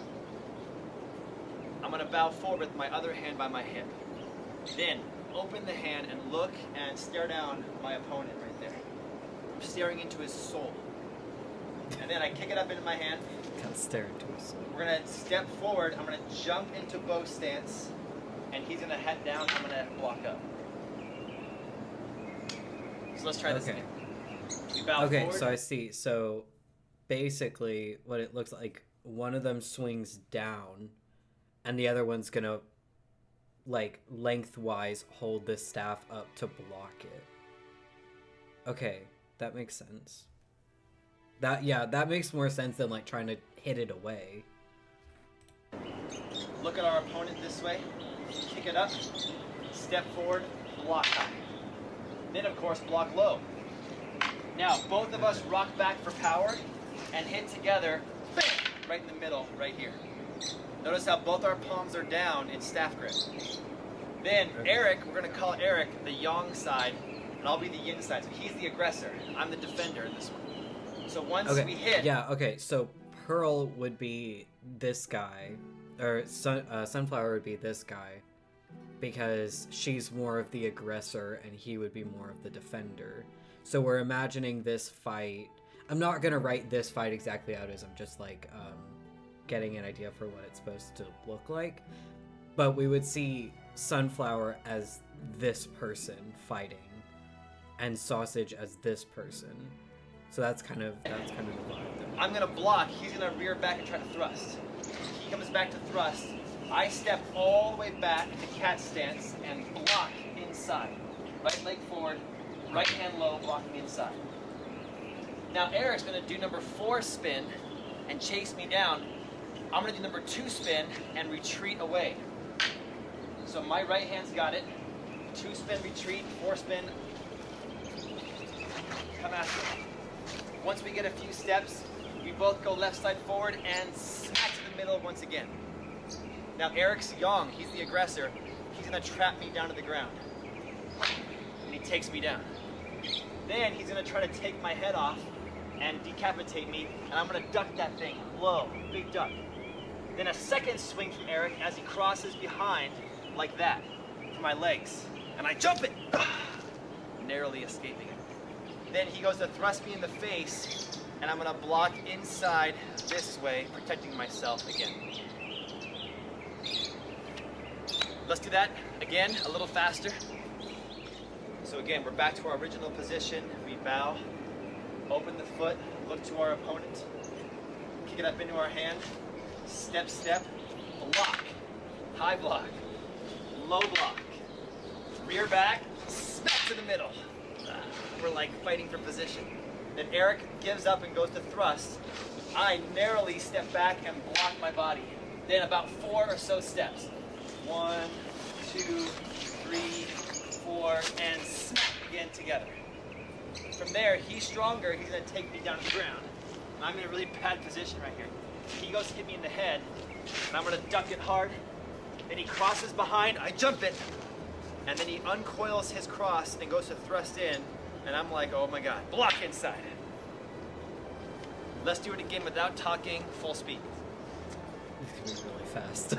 I'm going to bow forward with my other hand by my hip. Then open the hand and look and stare down my opponent right there. I'm staring into his soul. And then I kick it up into my hand. Can't stare into his soul. We're going to step forward. I'm going to jump into bow stance. And he's going to head down. I'm going to block up. So let's try this again. We bow forward. So I see. So basically what it looks like, one of them swings down, and the other one's gonna, like, lengthwise hold this staff up to block it. Okay, that makes sense. That makes more sense than, like, trying to hit it away. Look at our opponent this way. Kick it up. Step forward. Block high. Then, of course, block low. Now, both of us rock back for power and hit together, bam, right in the middle, right here. Notice how both our palms are down in staff grip. Then Eric, we're going to call Eric the yang side, and I'll be the yin side. So he's the aggressor. I'm the defender in this one. So once we hit... Yeah, okay, so Pearl would be this guy, or Sunflower would be this guy, because she's more of the aggressor, and he would be more of the defender. So we're imagining this fight... I'm not going to write this fight exactly out as I'm just, like... getting an idea for what it's supposed to look like, but we would see Sunflower as this person fighting and Sausage as this person, so that's kind of the vibe there. I'm gonna block, he's gonna rear back and try to thrust. He comes back to thrust, I step all the way back to cat stance and block inside. Right leg forward, right hand low, blocking inside. Now Eric's gonna do number 4 spin and chase me down. I'm going to do number 2 spin and retreat away. So my right hand's got it. 2 spin, retreat, 4 spin, come after it. Once we get a few steps, we both go left side forward and smack to the middle once again. Now Eric's yang, he's the aggressor. He's going to trap me down to the ground. And he takes me down. Then he's going to try to take my head off and decapitate me, and I'm going to duck that thing low, big duck. Then a second swing from Eric as he crosses behind, like that, for my legs. And I jump it, narrowly escaping it. Then he goes to thrust me in the face, and I'm gonna block inside this way, protecting myself again. Let's do that again, a little faster. So again, we're back to our original position. We bow, open the foot, look to our opponent, kick it up into our hand, step, step, block, high block, low block, rear back, smack to the middle. We're like fighting for position. Then Eric gives up and goes to thrust. I narrowly step back and block my body. Then about 4 or so steps. 1, 2, 3, 4, and smack. again together. From there, he's stronger. He's going to take me down to the ground. And I'm in a really bad position right here. He goes to hit me in the head, and I'm going to duck it hard. Then he crosses behind. I jump it. And then he uncoils his cross and goes to thrust in. And I'm like, oh my God, block inside. Let's do it again without talking, full speed. This is really fast.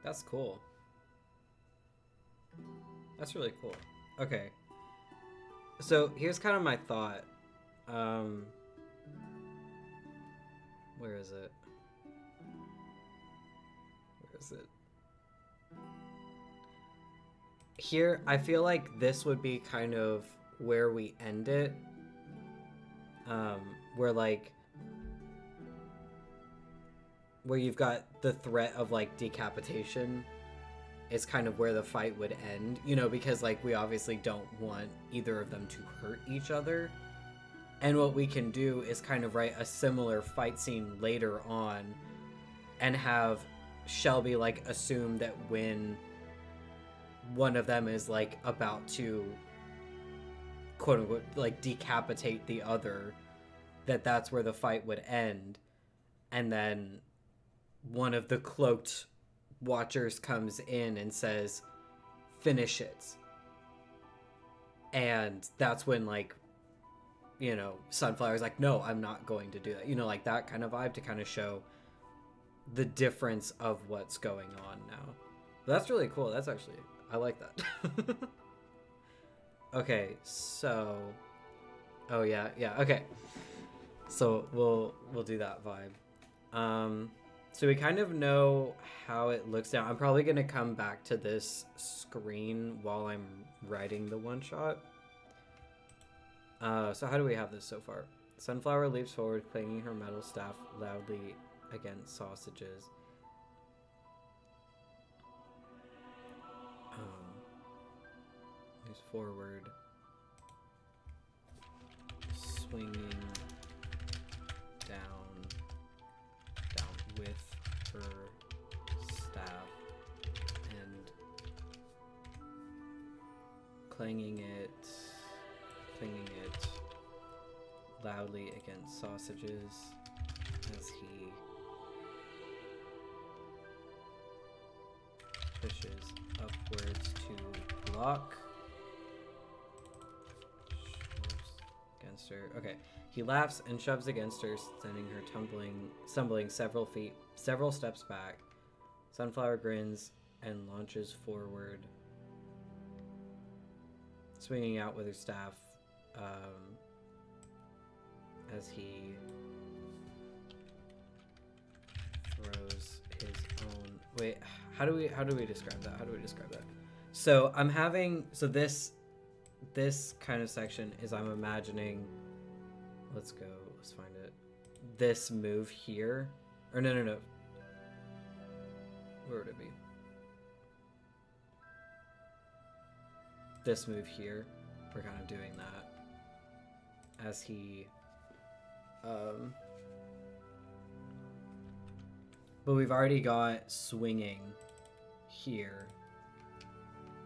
That's cool. That's really cool. Okay. So here's kind of my thought. Where is it? Where is it? Here, I feel like this would be kind of where we end it. Where like, where you've got the threat of like decapitation is kind of where the fight would end, you know, because like we obviously don't want either of them to hurt each other. And what we can do is kind of write a similar fight scene later on and have Shelby like assume that when one of them is like about to quote unquote like decapitate the other, that's where the fight would end. And then one of the cloaked watchers comes in and says, finish it. And that's when like, you know, Sunflower's like, no, I'm not going to do that. You know, like that kind of vibe to kind of show the difference of what's going on now. But that's really cool. That's actually, I like that. Okay, so, oh yeah, okay. So we'll do that vibe. So we kind of know how it looks now. I'm probably gonna come back to this screen while I'm writing the one shot. So how do we have this so far? Sunflower leaps forward, clanging her metal staff loudly against sausages. Moves forward, swinging down with her staff and clanging it loudly against sausages as he pushes upwards to block. Against her. Okay. He laughs and shoves against her, sending her stumbling several steps back. Sunflower grins and launches forward, swinging out with her staff as he throws his own. Wait, how do we describe that? So I'm having this kind of section is I'm imagining. Let's find it. This move here, or no. Where would it be? This move here. We're kind of doing that as he but we've already got swinging here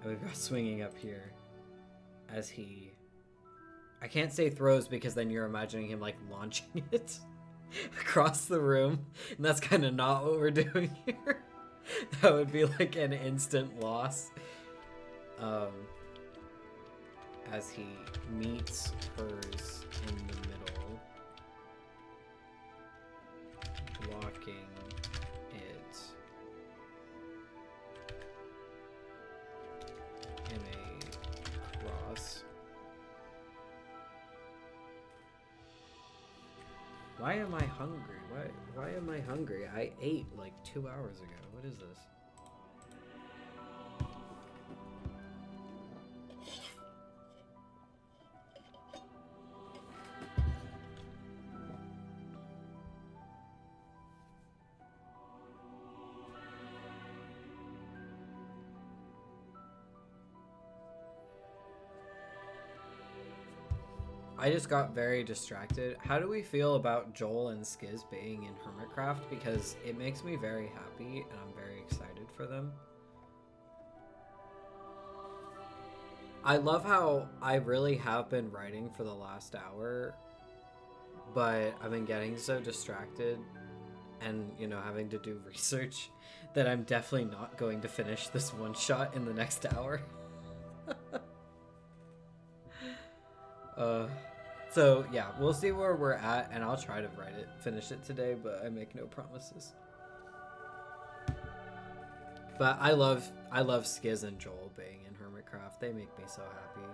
and we've got swinging up here as he, I can't say throws because then you're imagining him like launching it across the room, and that's kind of not what we're doing here. That would be like an instant loss. As he meets hers in the middle, blocking it in a cross. Why am I hungry? Why am I hungry? I ate like 2 hours ago. What is this? I just got very distracted. How do we feel about Joel and Skiz being in Hermitcraft? Because it makes me very happy and I'm very excited for them. I love how I really have been writing for the last hour, but I've been getting so distracted and, you know, having to do research that I'm definitely not going to finish this one shot in the next hour. So yeah, we'll see where we're at, and I'll try to finish it today, but I make no promises. But I love Skiz and Joel being in Hermitcraft. They make me so happy,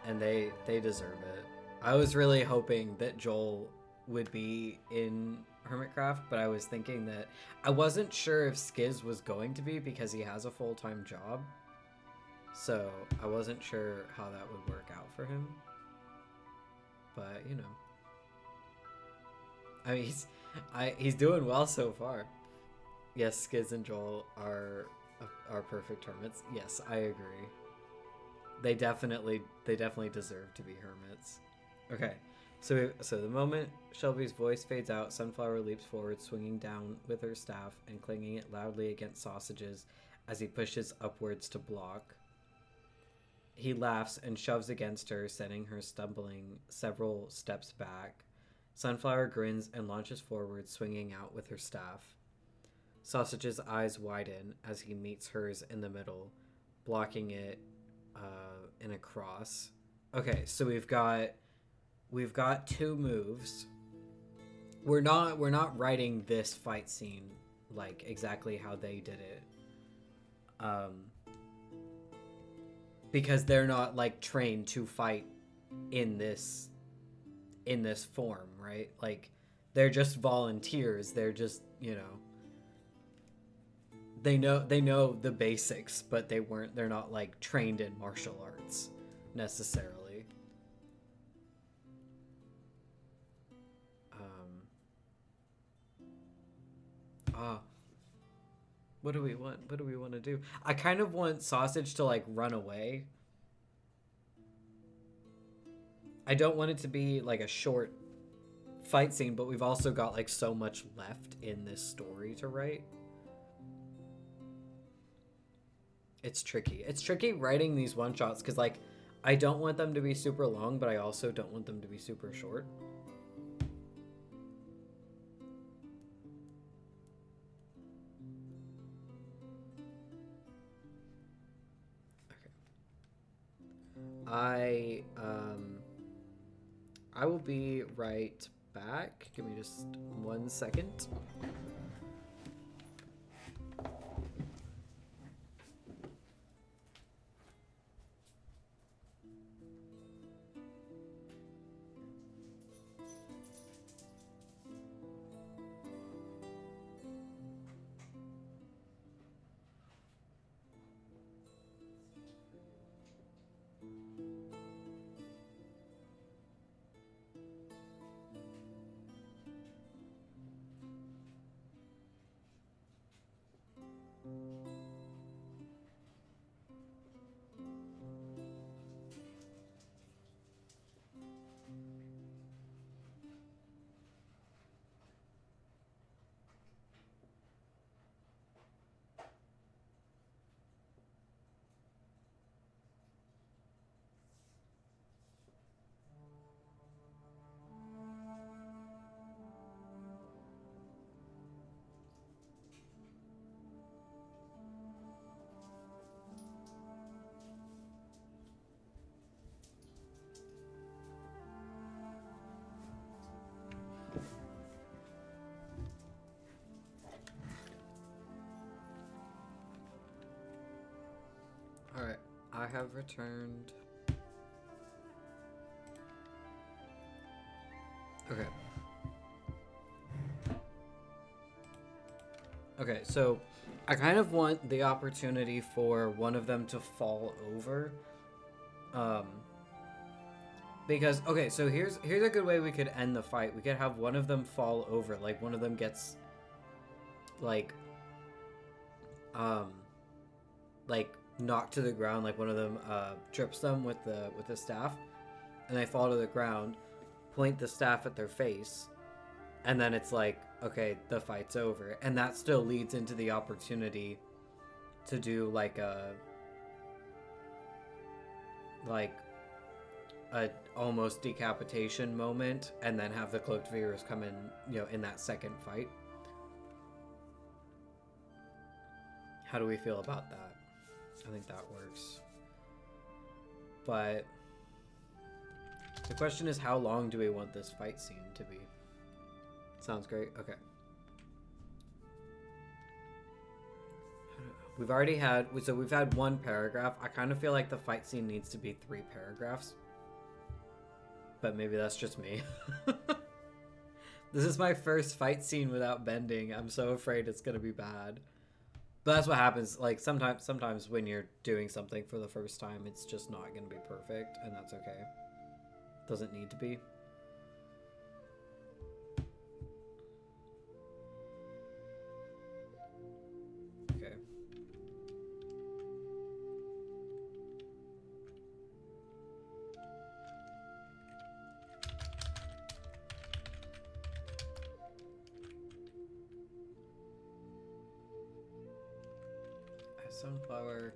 and they deserve it. I was really hoping that Joel would be in Hermitcraft, but I was thinking that I wasn't sure if Skiz was going to be because he has a full-time job. So I wasn't sure how that would work out for him. But, you know. I mean, he's doing well so far. Yes, Skiz and Joel are perfect hermits. Yes, I agree. They definitely deserve to be hermits. Okay. So the moment Shelby's voice fades out, Sunflower leaps forward, swinging down with her staff and clanging it loudly against Sausages as he pushes upwards to block. He laughs and shoves against her, sending her stumbling several steps back. Sunflower grins and launches forward, swinging out with her staff. Sausage's eyes widen as he meets hers in the middle, blocking it in a cross. Okay, so we've got two moves. We're not writing this fight scene like exactly how they did it. Because they're not like trained to fight in this form, right? Like they're just volunteers. They're just, you know, they know the basics, but they're not like trained in martial arts necessarily. What do we want? What do we want to do? I kind of want Sausage to like run away. I don't want it to be like a short fight scene, but we've also got like so much left in this story to write. It's tricky. It's tricky writing these one-shots because like I don't want them to be super long, but I also don't want them to be super short. I will be right back. Give me just 1 second. Alright, I have returned. Okay. Okay, so I kind of want the opportunity for one of them to fall over. Because, okay, so here's a good way we could end the fight. We could have one of them fall over, like one of them gets, like knocked to the ground, like one of them trips them with the staff, and they fall to the ground, point the staff at their face, and then it's like, okay, the fight's over. And that still leads into the opportunity to do like a almost decapitation moment, and then have the cloaked figures come in, in that second fight. How do we feel about that? I think that works. But the question is, how long do we want this fight scene to be? Sounds great. Okay. We've already had, so we've had 1 paragraph. I kind of feel like the fight scene needs to be 3 paragraphs. But maybe that's just me. This is my first fight scene without bending. I'm so afraid it's going to be bad. But that's what happens. Like, sometimes when you're doing something for the first time, it's just not going to be perfect, and that's okay. Doesn't need to be. Okay. Sunflower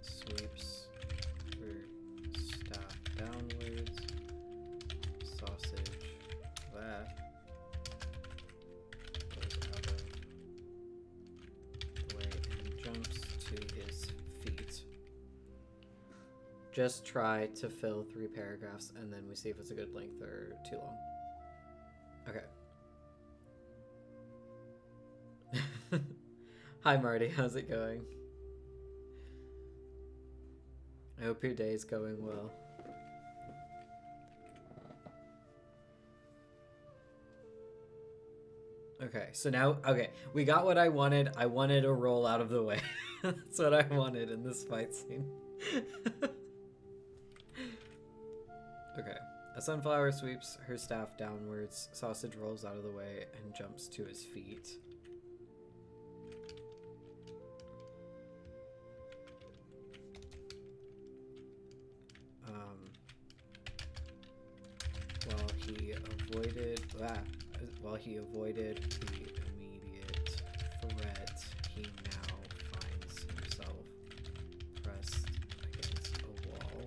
sweeps her staff downwards. Sausage that goes out of the way and jumps to his feet. Just try to fill 3 paragraphs, and then we see if it's a good length or too long. Okay. Hi Marty, how's it going? I hope your day is going well. Okay, so now, okay, we got what I wanted. I wanted a roll out of the way. That's what I wanted in this fight scene. Okay, a sunflower sweeps her staff downwards. Sausage rolls out of the way and jumps to his feet. While he avoided the immediate threat, he now finds himself pressed against a wall.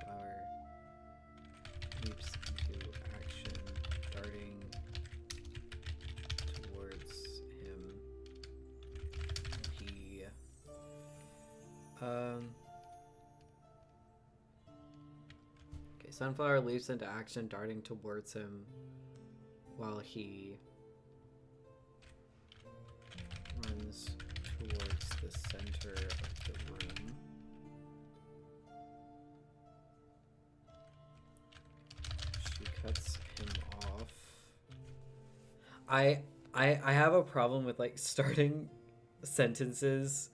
Flower leaps into action, darting towards him. He okay, Sunflower leaps into action, darting towards him while he runs towards the center of the room. She cuts him off. I have a problem with like starting sentences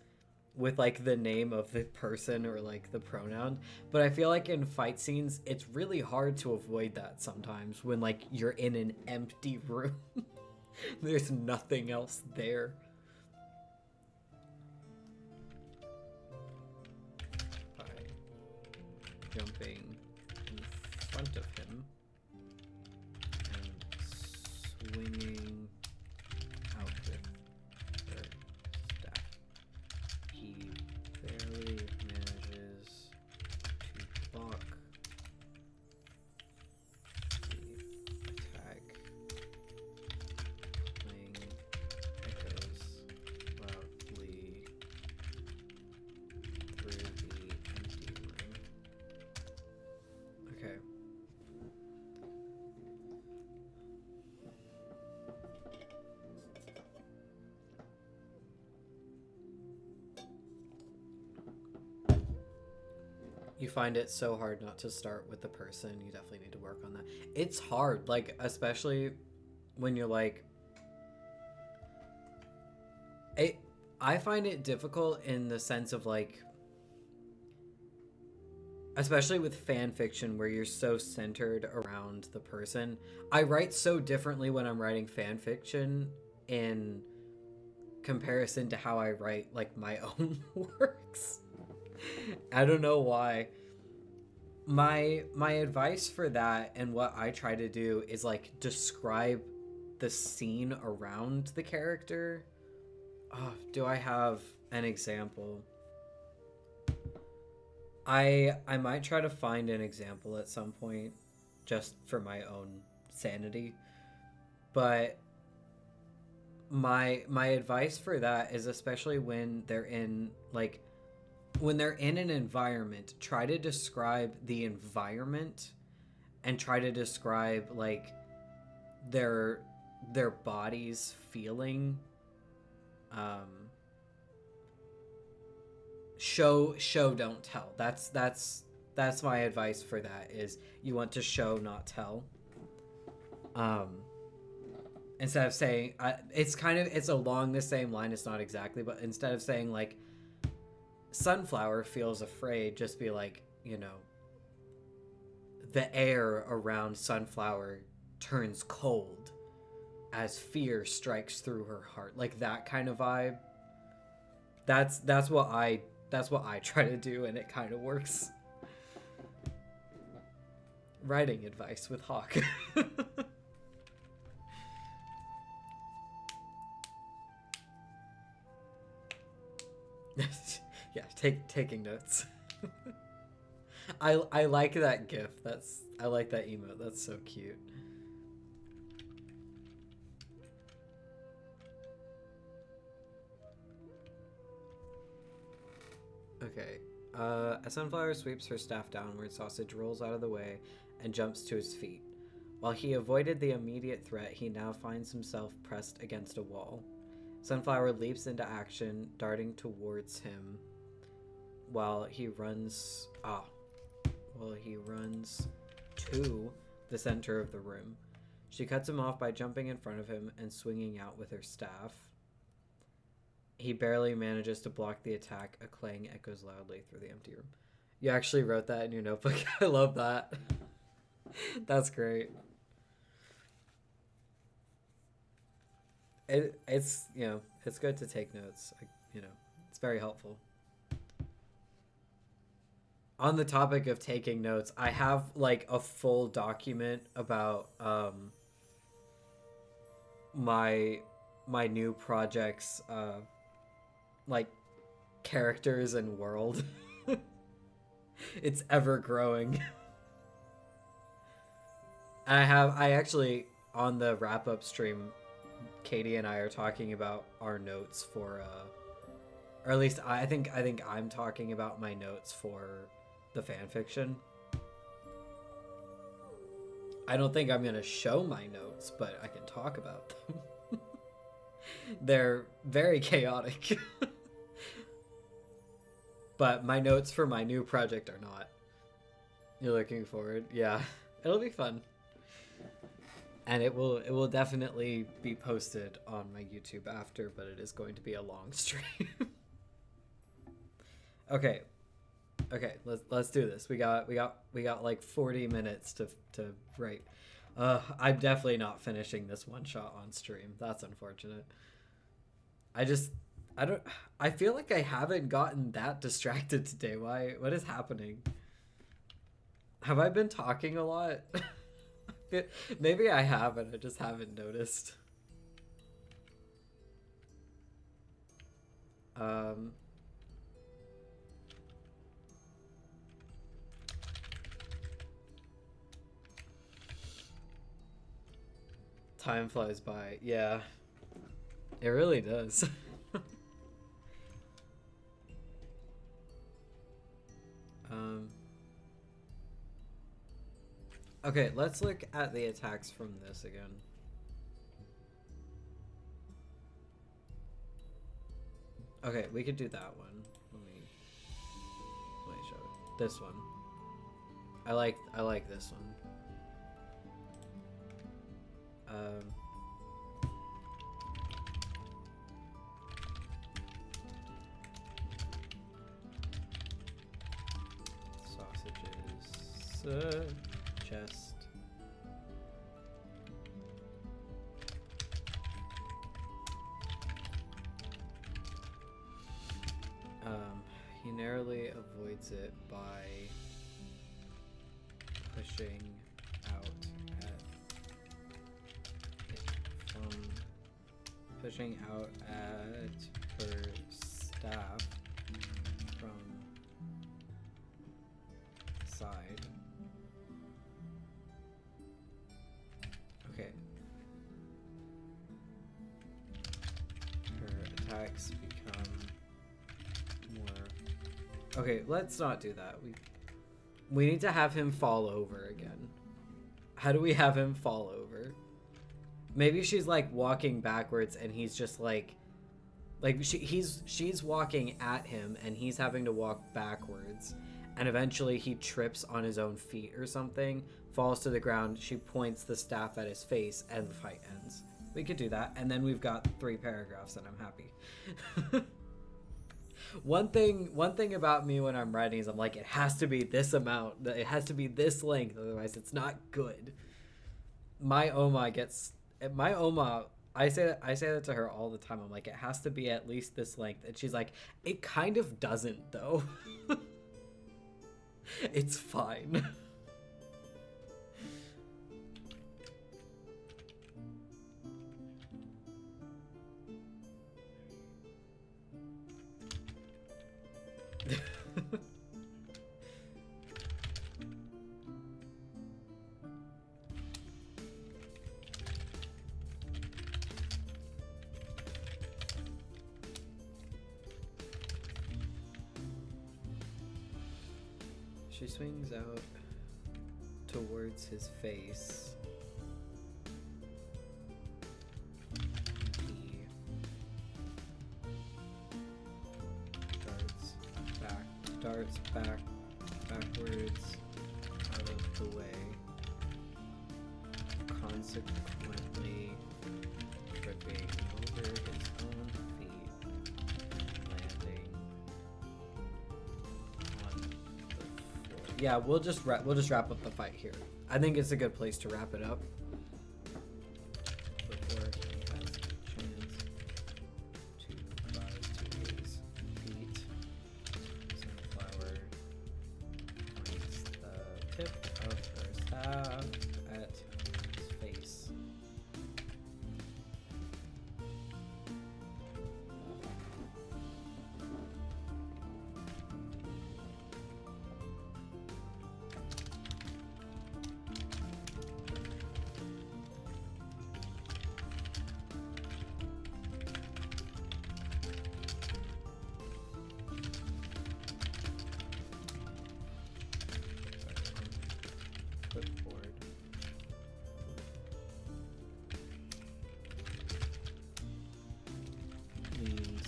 with like the name of the person or like the pronoun, but I feel like in fight scenes it's really hard to avoid that sometimes when like you're in an empty room. There's nothing else there. By jumping in front of him and swinging out with her staff, he barely manages to block the attack, playing echoes loudly through the empty room. Okay. You find it so hard not to start with the person. You definitely need to work on that. It's hard, like, especially when you're like, I find it difficult in the sense of like, especially with fan fiction where you're so centered around the person. I write so differently when I'm writing fan fiction in comparison to how I write like my own works. I don't know why. My advice for that and what I try to do is like describe the scene around the character. Oh, do I have an example? I might try to find an example at some point just for my own sanity. But my advice for that is, especially when they're in like when they're in an environment, try to describe the environment and try to describe like their bodies feeling. Show don't tell. That's my advice for that, is you want to show not tell. Instead of saying it's along the same line, it's not exactly, but instead of saying like Sunflower feels afraid, just be like, you know, the air around Sunflower turns cold as fear strikes through her heart. Like that kind of vibe. That's what I try to do, and it kind of works. Writing advice with Hawk. Yeah, taking notes. I like that gif. I like that emote. That's so cute. Okay. As Sunflower sweeps her staff downward, Sausage rolls out of the way and jumps to his feet. While he avoided the immediate threat, he now finds himself pressed against a wall. Sunflower leaps into action, darting towards him while he runs to the center of the room. She cuts him off by jumping in front of him and swinging out with her staff. He barely manages to block the attack. A clang echoes loudly through the empty room. You actually wrote that in your notebook. I love that. That's great. It's it's good to take notes. It's very helpful. On the topic of taking notes, I have like a full document about my new projects, like characters and world. It's ever growing. I actually, on the wrap up stream, Katie and I are talking about our notes for or at least I think I'm talking about my notes for the fan fiction. I don't think I'm gonna show my notes, but I can talk about them. They're very chaotic. But my notes for my new project are not. You're looking forward? Yeah. It'll be fun. And it will definitely be posted on my YouTube after, but it is going to be a long stream. Okay, let's do this. We got like 40 minutes to write. I'm definitely not finishing this one shot on stream. That's unfortunate. I feel like I haven't gotten that distracted today. What is happening? Have I been talking a lot? Maybe I haven't. I just haven't noticed. Time flies by. Yeah. It really does. Okay, let's look at the attacks from this again. Okay, we could do that one. Let me show it. This one. I like this one. Sausages. chest. He narrowly avoids it by pushing out at her staff from the side. Okay. Her attacks become more. Okay, let's not do that. We need to have him fall over again. How do we have him fall over? Maybe she's like walking backwards and he's just like she's walking at him and he's having to walk backwards, and eventually he trips on his own feet or something, falls to the ground, she points the staff at his face, and the fight ends. We could do that, and then we've got 3 paragraphs and I'm happy. One thing about me when I'm writing is I'm like, it has to be this amount, it has to be this length, otherwise it's not good. My Oma, I say that to her all the time. I'm like, it has to be at least this length, and she's like, it kind of doesn't though. It's fine. She swings out towards his face. He darts backwards out of the way, consequently tripping over his own feet, landing on the floor. Yeah, we'll just wrap up the fight here. I think it's a good place to wrap it up before he has a chance to rise to his feet. Sunflower points the tip of her staff at his face. Clipboard. Means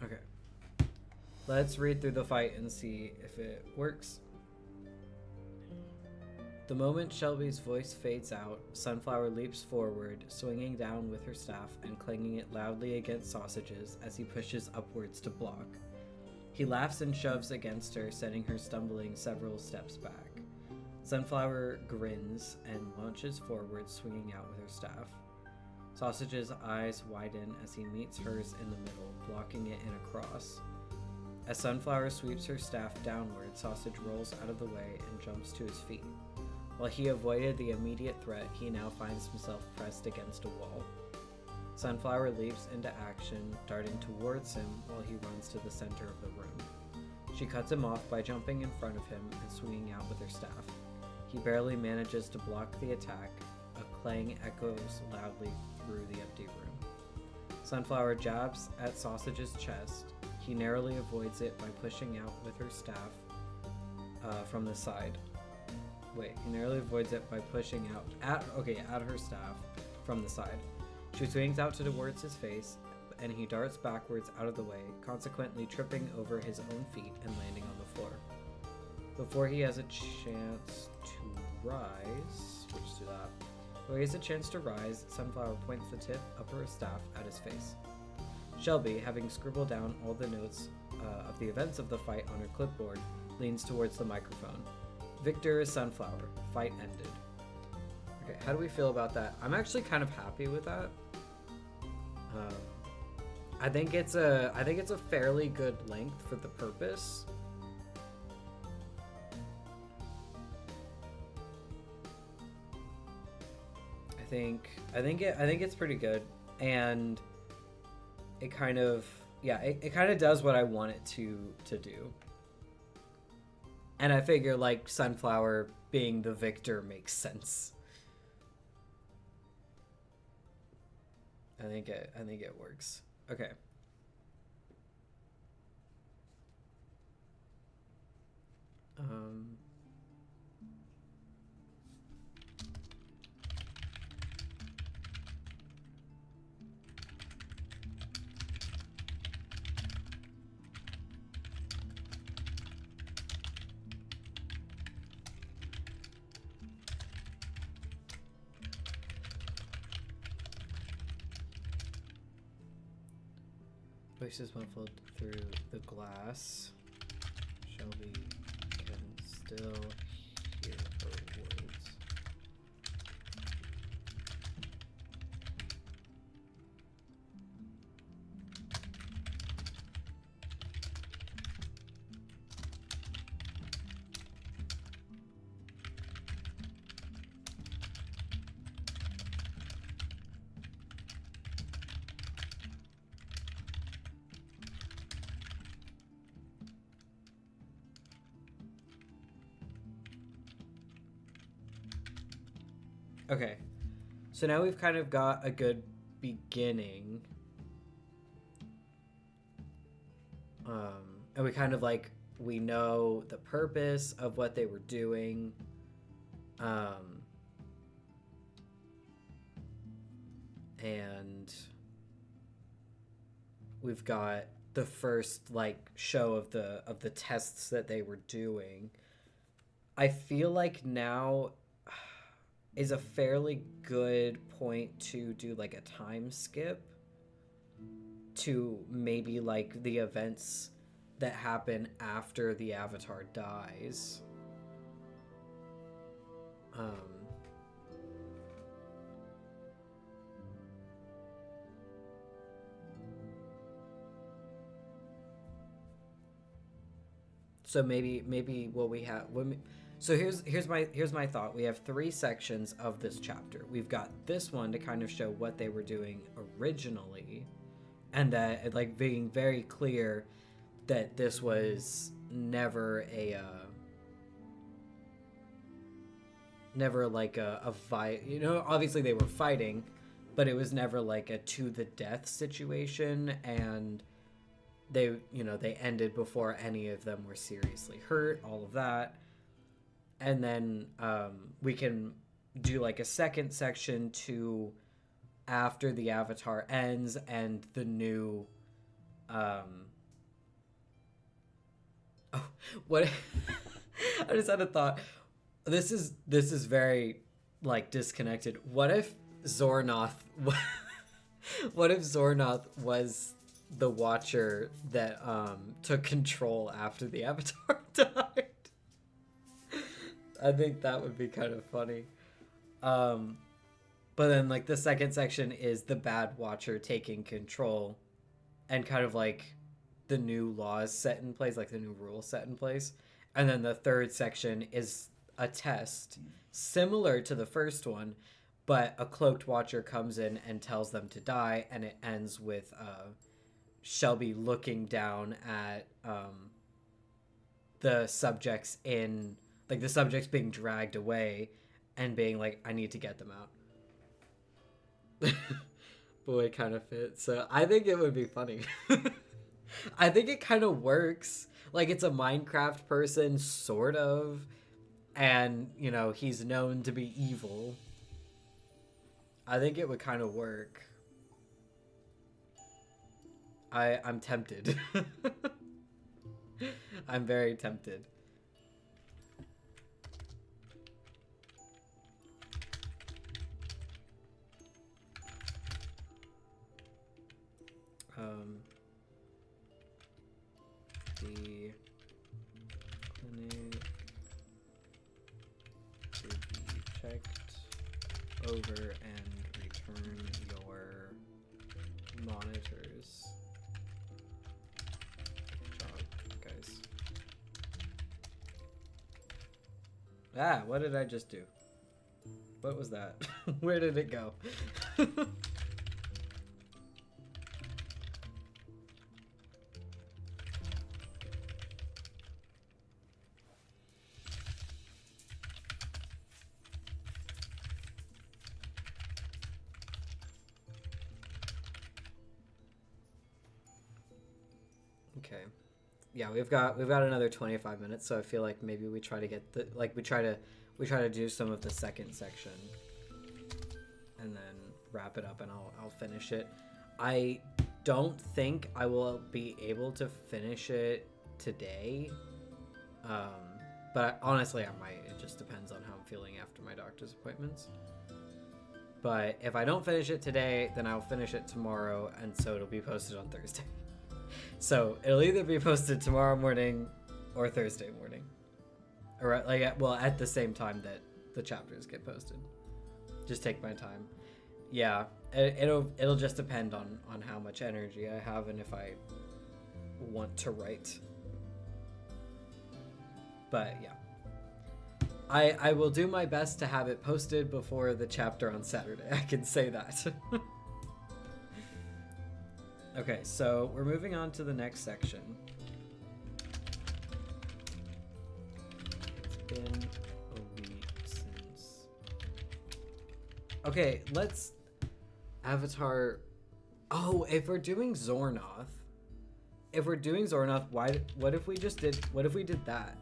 okay. Let's read through the fight and see if it works. The moment Shelby's voice fades out, Sunflower leaps forward, swinging down with her staff and clanging it loudly against Sausages as he pushes upwards to block. He laughs and shoves against her, sending her stumbling several steps back. Sunflower grins and launches forward, swinging out with her staff. Sausage's eyes widen as he meets hers in the middle, blocking it in a cross. As Sunflower sweeps her staff downward, Sausage rolls out of the way and jumps to his feet. While he avoided the immediate threat, he now finds himself pressed against a wall. Sunflower leaps into action, darting towards him while he runs to the center of the room. She cuts him off by jumping in front of him and swinging out with her staff. He barely manages to block the attack. A clang echoes loudly through the empty room. Sunflower jabs at Sausage's chest. He narrowly avoids it by pushing out with her staff from the side. He narrowly avoids it by pushing out at her staff from the side. She swings out towards his face, and he darts backwards out of the way, consequently tripping over his own feet and landing on the floor. before he has a chance to rise. We'll just do that. Before he has a chance to rise, Sunflower points the tip of her staff at his face. Shelby, having scribbled down all the notes of the events of the fight on her clipboard, leans towards the microphone. Victor is Sunflower. Fight ended. Okay, how do we feel about that? I'm actually kind of happy with that. I think it's a fairly good length for the purpose. I think it's pretty good, and it kind of it kind of does what I want it to do. And I figure like Sunflower being the victor makes sense. I think it works. Okay. Voices muffled through the glass. Shelby can still hear her words. Okay, so now we've kind of got a good beginning. And we kind of like, we know the purpose of what they were doing. And we've got the first like show of the tests that they were doing. I feel like now is a fairly good point to do like a time skip to maybe like the events that happen after the Avatar dies. So maybe what we have so here's my thought. We have 3 sections of this chapter. We've got this one to kind of show what they were doing originally, and that like being very clear that this was never like a fight. You know, obviously they were fighting, but it was never like a to the death situation, and they ended before any of them were seriously hurt, all of that. And then we can do like a second section to after the Avatar ends and the new what I just had a thought. This is very like disconnected. What if Zornoth was the Watcher that took control after the Avatar died? I think that would be kind of funny. But then like the second section is the Bad Watcher taking control and kind of like the new laws set in place, like the new rules set in place. And then the third section is a test similar to the first one, but a cloaked Watcher comes in and tells them to die, and it ends with Shelby looking down at the subjects in like the subjects being dragged away and being like, I need to get them out. Boy, it kind of fits. So I think it would be funny. I think it kind of works. Like it's a Minecraft person, sort of. And, you know, he's known to be evil. I think it would kind of work. I'm tempted. I'm very tempted. the clinic to be checked over and return your monitors. Good job, guys. Ah, what did I just do? What was that? Where did it go? Okay. Yeah, we've got another 25 minutes, so I feel like maybe we try to get the we try to do some of the second section and then wrap it up, and I'll finish it. I don't think I will be able to finish it today. But honestly, I might. It just depends on how I'm feeling after my doctor's appointments. But if I don't finish it today, then I'll finish it tomorrow, and so it'll be posted on Thursday. So it'll either be posted tomorrow morning or Thursday morning, or well, at the same time that the chapters get posted. Just take my time. Yeah, it'll just depend on how much energy I have and if I want to write. But yeah, I will do my best to have it posted before the chapter on Saturday. I can say that. Okay, so we're moving on to the next section. It's been a week since... Okay, let's... Avatar... Oh, if we're doing Zornoth... what if we did that?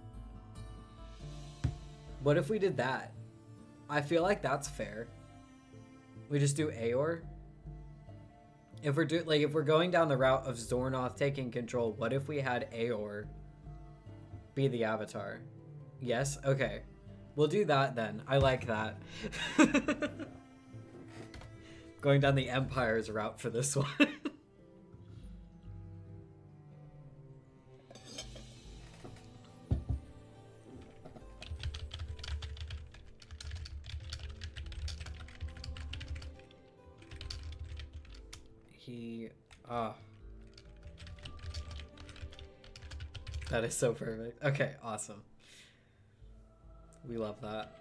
What if we did that? I feel like that's fair. We just do Aor? If we're going down the route of Zornoth taking control, what if we had Aor be the Avatar? Yes? Okay. We'll do that then. I like that. Going down the Empire's route for this one. That is so perfect. Okay, awesome. We love that.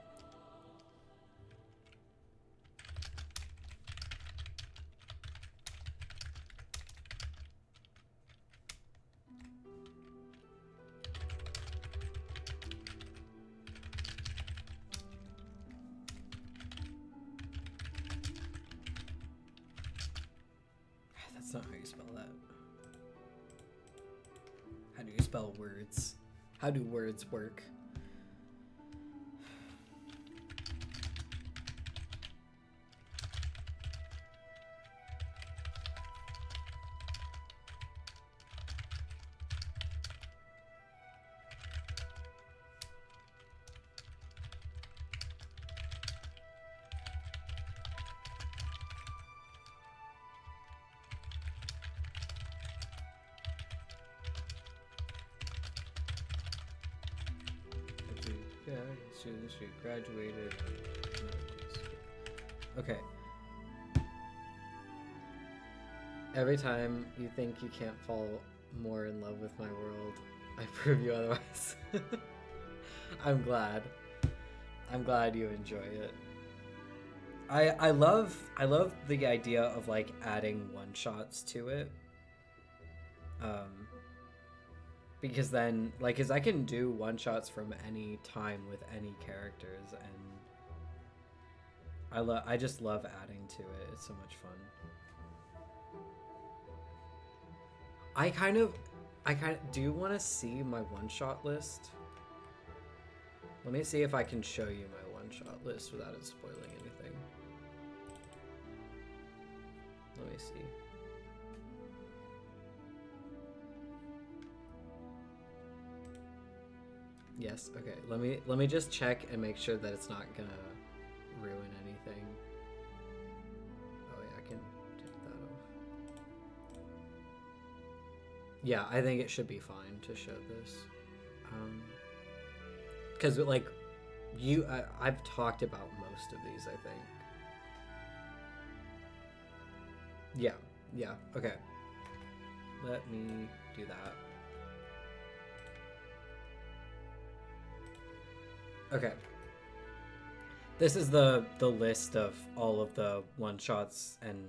That's not how you spell that. How do you spell words? How do words work? She graduated. Okay. Every time you think you can't fall more in love with my world, I prove you otherwise. I'm glad. I'm glad you enjoy it. I love the idea of like adding one-shots to it. Because then, cause I can do one-shots from any time with any characters, and I just love adding to it. It's so much fun. I kind of do you want to see my one-shot list? Let me see if I can show you my one-shot list without it spoiling anything. Let me see. Yes, okay. Let me just check and make sure that it's not gonna ruin anything. Oh yeah, I can take that off. Yeah, I think it should be fine to show this. Because, like, I've talked about most of these, I think. Yeah, okay. Let me do that. Okay. This is the list of all of the one-shots and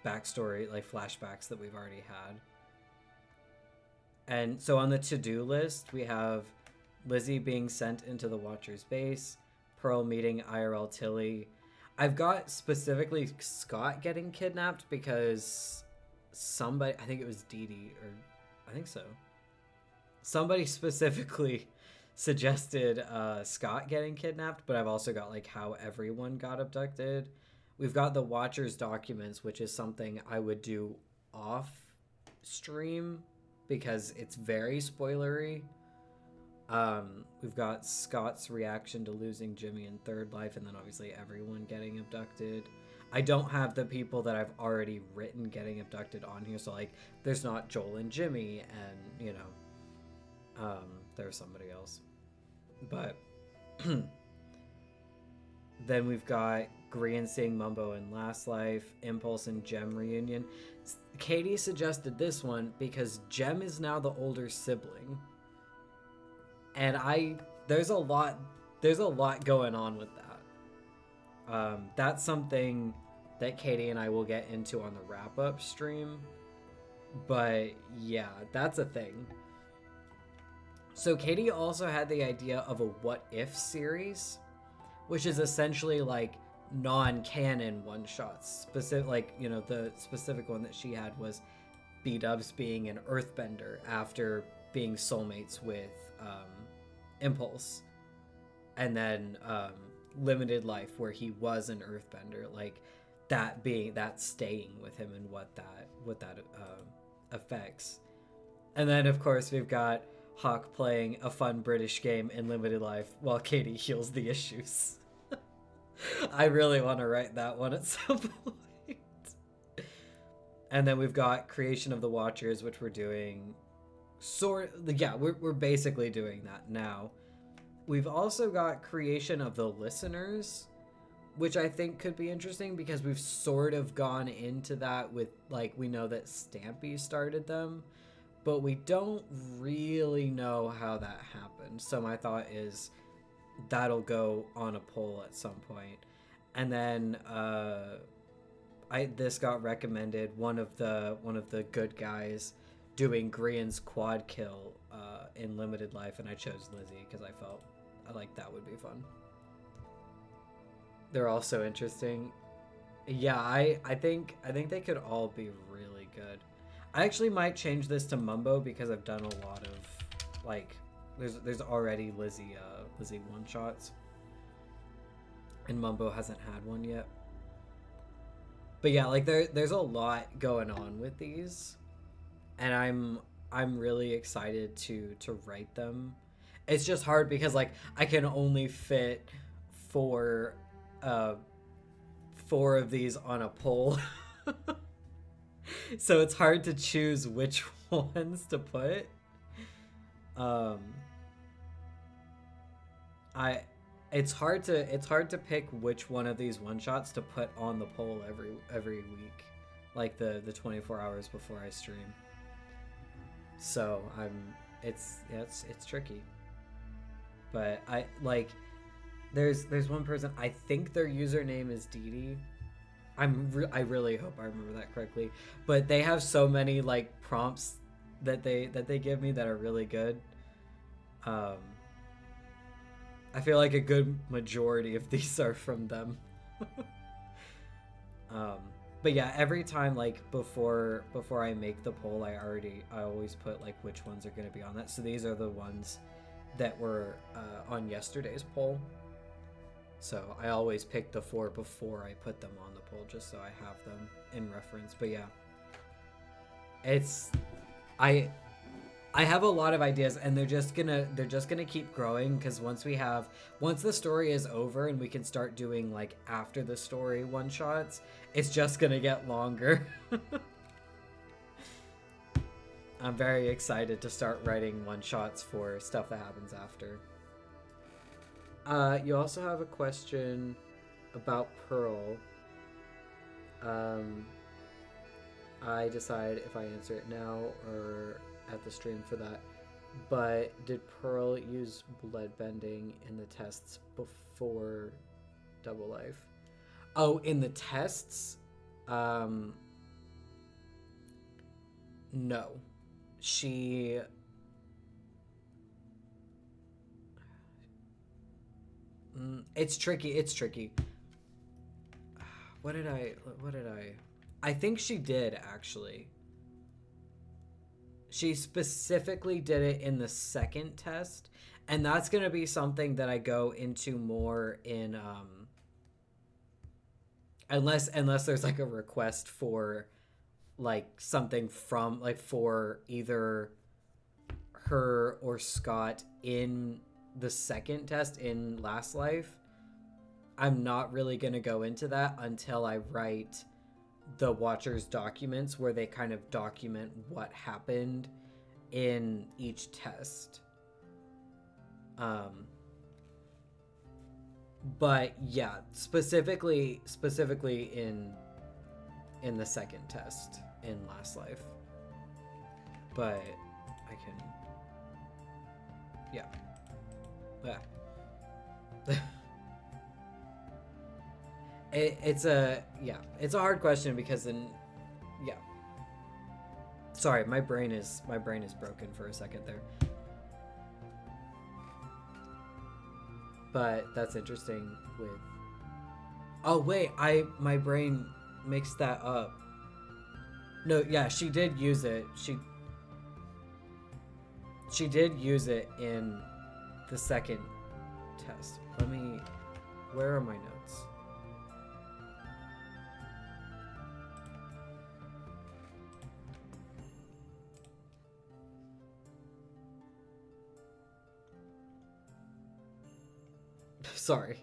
backstory, like flashbacks that we've already had. And so on the to-do list, we have Lizzie being sent into the Watcher's base, Pearl meeting IRL Tilly. I've got specifically Scott getting kidnapped because somebody, I think it was Dee Dee, or I think so. Somebody specifically suggested Scott getting kidnapped, but I've also got like how everyone got abducted. We've got the Watcher's documents, which is something I would do off stream because it's very spoilery. We've got Scott's reaction to losing Jimmy in Third Life, and then obviously everyone getting abducted. I don't have the people that I've already written getting abducted on here, so like there's not Joel and Jimmy, and you know, there's somebody else. But then we've got Grian seeing Mumbo in Last Life, Impulse and Jem reunion. Katie suggested this one because Jem is now the older sibling. And there's a lot going on with that. That's something that Katie and I will get into on the wrap-up stream. But yeah, that's a thing. So Katie also had the idea of a what if series, which is essentially like non-canon one-shots. Specific, like, you know, the specific one that she had was B-Dubs being an earthbender after being soulmates with Impulse, and then Limited Life where he was an earthbender, like that staying with him and what that affects. And then of course we've got Hawk playing a fun British game in Limited Life while Katie heals the issues. I really want to write that one at some point. And then we've got Creation of the Watchers, which we're doing we're basically doing that now. We've also got Creation of the Listeners, which I think could be interesting because we've sort of gone into that with, like, we know that Stampy started them, but we don't really know how that happened. So my thought is that'll go on a poll at some point. And then this got recommended, one of the good guys doing Grian's quad kill in Limited Life, and I chose Lizzie because I felt like that would be fun. They're all so interesting. Yeah, I think they could all be really good. I actually might change this to Mumbo because I've done a lot of, like, there's already Lizzie one shots, and Mumbo hasn't had one yet. But yeah, like there's a lot going on with these, and I'm really excited to write them. It's just hard because, like, I can only fit four of these on a poll. So it's hard to choose which ones to put. It's hard to pick which one of these one shots to put on the poll every week, like the 24 hours before I stream. So it's tricky. But there's one person, I think their username is Dee Dee. I really hope I remember that correctly. But they have so many, like, prompts that they give me that are really good. I feel like a good majority of these are from them. But yeah, every time, like, before I make the poll, I always put, like, which ones are going to be on that. So these are the ones that were on yesterday's poll. So I always pick the 4 before I put them on the poll, just so I have them in reference. But yeah, I have a lot of ideas, and they're just gonna keep growing, because once the story is over and we can start doing, like, after the story one shots, it's just gonna get longer. I'm very excited to start writing one-shots for stuff that happens after. You also have a question about Pearl. I decide if I answer it now or at the stream for that. But did Pearl use blood bending in the tests before Double Life? Oh, in the tests? No. She... It's tricky. What did I... I think she did, actually. She specifically did it in the second test, and that's going to be something that I go into more in... Unless there's, like, a request for, like, something from, like, for either her or Scott in the second test in Last Life. I'm not really going to go into that until I write the Watcher's documents, where they kind of document what happened in each test. But yeah, specifically in the second test in Last Life. But I can, yeah. It's a hard question because then, yeah. Sorry, my brain is broken for a second there. But that's interesting with... Oh wait, my brain mixed that up. No, yeah, she did use it. She did use it in the second test. Where are my notes? Sorry.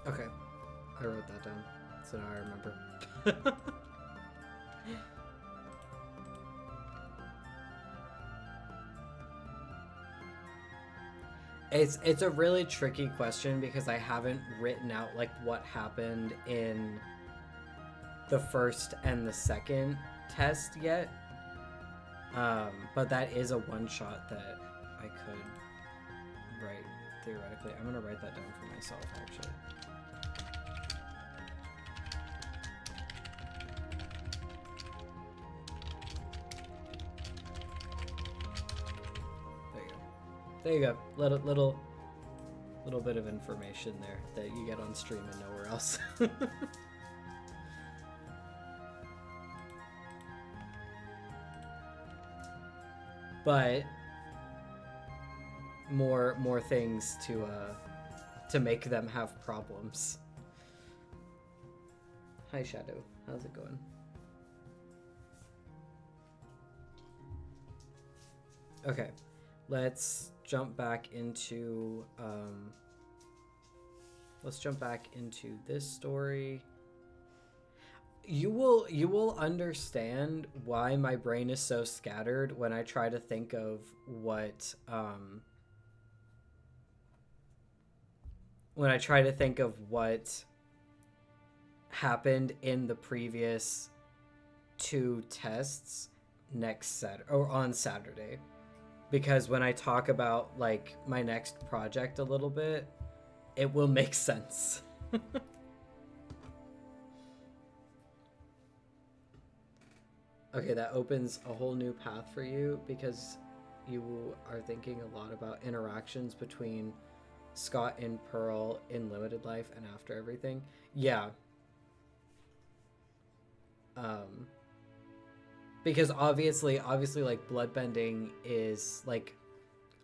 Okay, I wrote that down, so now I remember. It's a really tricky question because I haven't written out like what happened in the first and the second test yet. But that is a one-shot that I could write theoretically. I'm gonna write that down for myself actually. There you go. Little bit of information there that you get on stream and nowhere else. But more things to make them have problems. Hi Shadow, how's it going? Okay, let's jump back into this story. You will understand why my brain is so scattered when I try to think of what happened in the previous two tests next Saturday or on Saturday. Because when I talk about, like, my next project a little bit, it will make sense. Okay, that opens a whole new path for you because you are thinking a lot about interactions between Scott and Pearl in limited life and after everything. Yeah. because obviously like bloodbending is like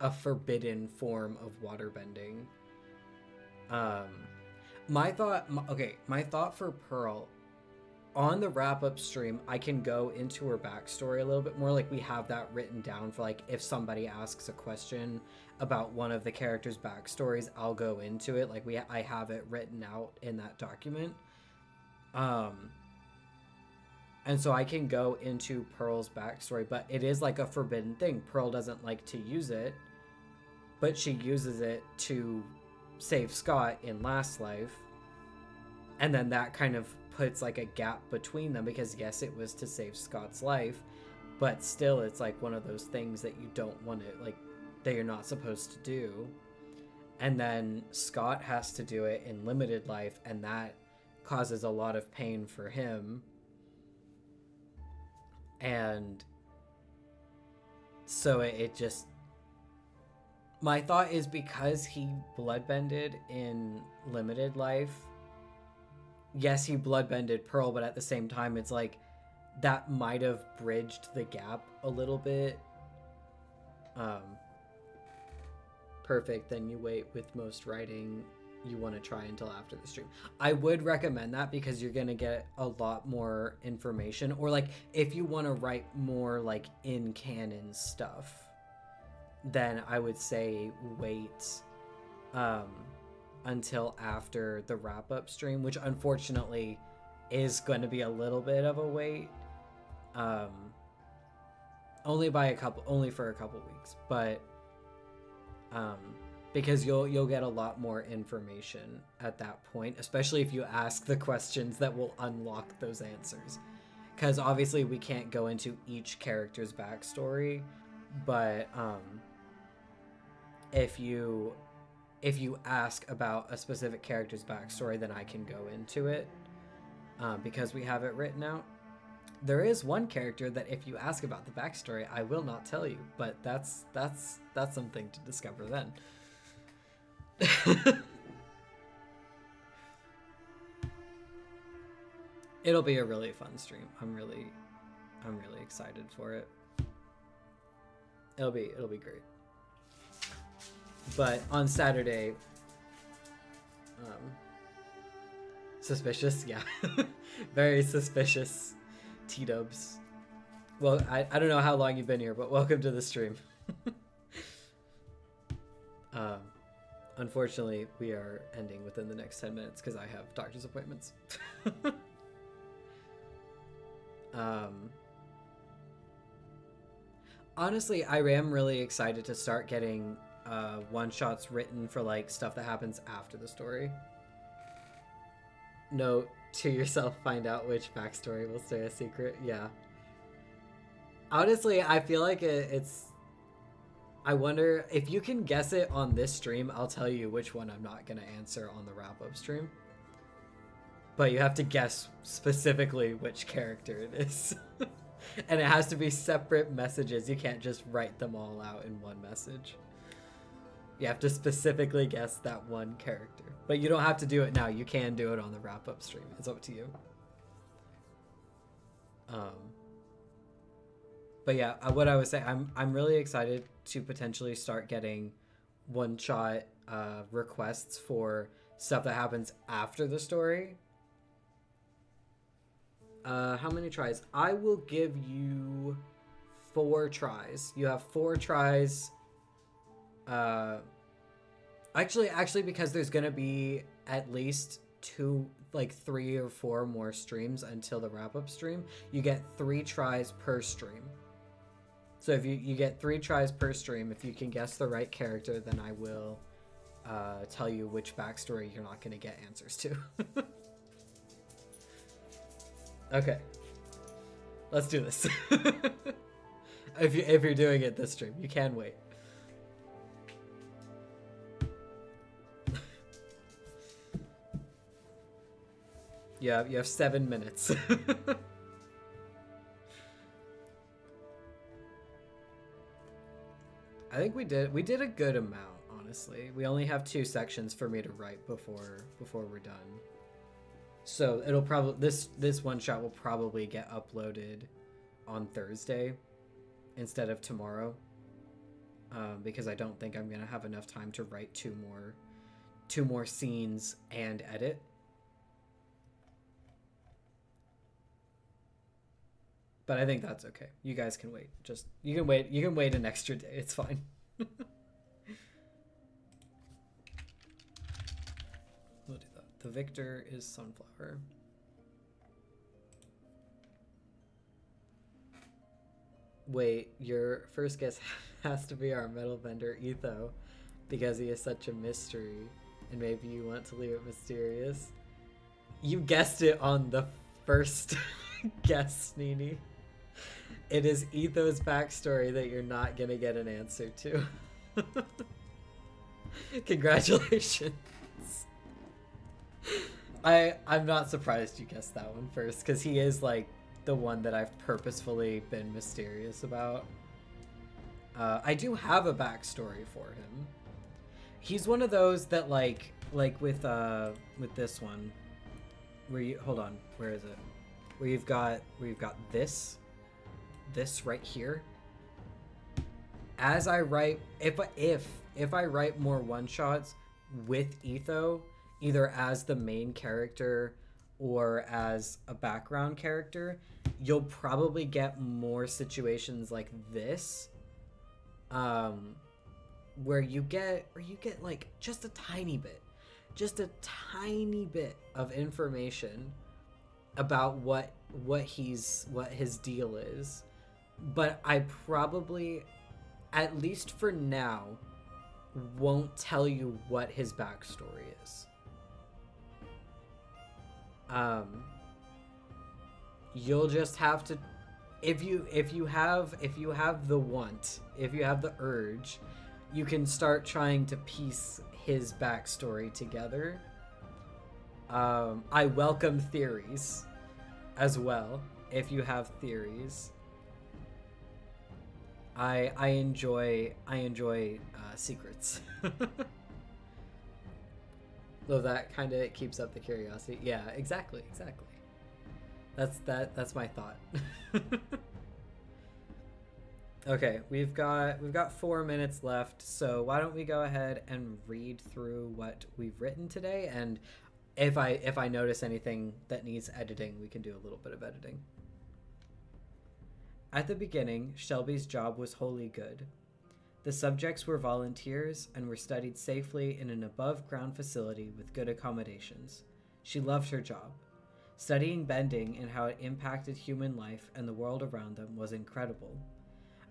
a forbidden form of waterbending. My thought for Pearl, on the wrap-up stream, I can go into her backstory a little bit more. Like, we have that written down for, like, if somebody asks a question about one of the characters' backstories, I'll go into it. Like, I have it written out in that document. And so I can go into Pearl's backstory, but it is, like, a forbidden thing. Pearl doesn't like to use it, but she uses it to save Scott in Last Life. And then that kind of puts like a gap between them, because yes, it was to save Scott's life, but still it's like one of those things that you don't want to, like, that you're not supposed to do. And then Scott has to do it in limited life, and that causes a lot of pain for him. And so it just, my thought is, because he bloodbended in limited life, yes, he bloodbended Pearl, but at the same time, it's like that might have bridged the gap a little bit. Perfect. Then you wait with most writing. You want to try until after the stream. I would recommend that, because you're going to get a lot more information. Or like, if you want to write more like in canon stuff, then I would say wait until after the wrap-up stream, which unfortunately is going to be a little bit of a wait, only for a couple weeks, but because you'll get a lot more information at that point, especially if you ask the questions that will unlock those answers, because obviously we can't go into each character's backstory, but if you ask about a specific character's backstory, then I can go into it, because we have it written out. There is one character that if you ask about the backstory, I will not tell you, but that's something to discover then. It'll be a really fun stream. I'm really excited for it. It'll be great. But on Saturday, suspicious, yeah. Very suspicious, T-dubs. Well, I don't know how long you've been here, but welcome to the stream. Unfortunately, we are ending within the next 10 minutes because I have doctor's appointments. Honestly, I am really excited to start getting one-shots written for like stuff that happens after the story. Note to yourself, find out which backstory will stay a secret. Yeah. Honestly, I feel like it's... I wonder if you can guess it on this stream. I'll tell you which one I'm not going to answer on the wrap-up stream. But you have to guess specifically which character it is. And it has to be separate messages. You can't just write them all out in one message. You have to specifically guess that one character. But you don't have to do it now. You can do it on the wrap-up stream. It's up to you. But yeah, what I was saying, I'm really excited to potentially start getting one-shot requests for stuff that happens after the story. How many tries? I will give you 4 tries. You have 4 tries. Actually, because there's gonna be at least 3 or 4 more streams until the wrap-up stream. You get 3 tries per stream. So if you get 3 tries per stream, if you can guess the right character, then I will tell you which backstory you're not gonna get answers to. Okay, let's do this. If you're doing it this stream, you can wait. Yeah, you have 7 minutes. I think we did a good amount, honestly. We only have 2 sections for me to write before we're done. So it'll probably this one shot will probably get uploaded on Thursday instead of tomorrow, because I don't think I'm gonna have enough time to write two more scenes and edit. But I think that's okay. You guys can wait. You can wait an extra day. It's fine. We'll do that. The victor is Sunflower. Wait, your first guess has to be our metal vendor, Etho, because he is such a mystery, and maybe you want to leave it mysterious. You guessed it on the first guess, Nini. It is Etho's backstory that you're not gonna get an answer to. Congratulations. I'm not surprised you guessed that one first, because he is like the one that I've purposefully been mysterious about. I do have a backstory for him. He's one of those that like with this one, where you hold on, where is it? Where you've got this right here. As I write, if I write more one shots with Etho, either as the main character or as a background character, you'll probably get more situations like this, where you get like just a tiny bit of information about what his deal is. But I probably, at least for now, won't tell you what his backstory is. You'll just have to, if you have the want, if you have the urge, you can start trying to piece his backstory together. I welcome theories as well, if you have theories. I enjoy secrets. Though that kind of keeps up the curiosity. Yeah, exactly. That's my thought. Okay, we've got 4 minutes left, so why don't we go ahead and read through what we've written today, and if I notice anything that needs editing, we can do a little bit of editing. At the beginning, Shelby's job was wholly good. The subjects were volunteers and were studied safely in an above-ground facility with good accommodations. She loved her job. Studying bending and how it impacted human life and the world around them was incredible,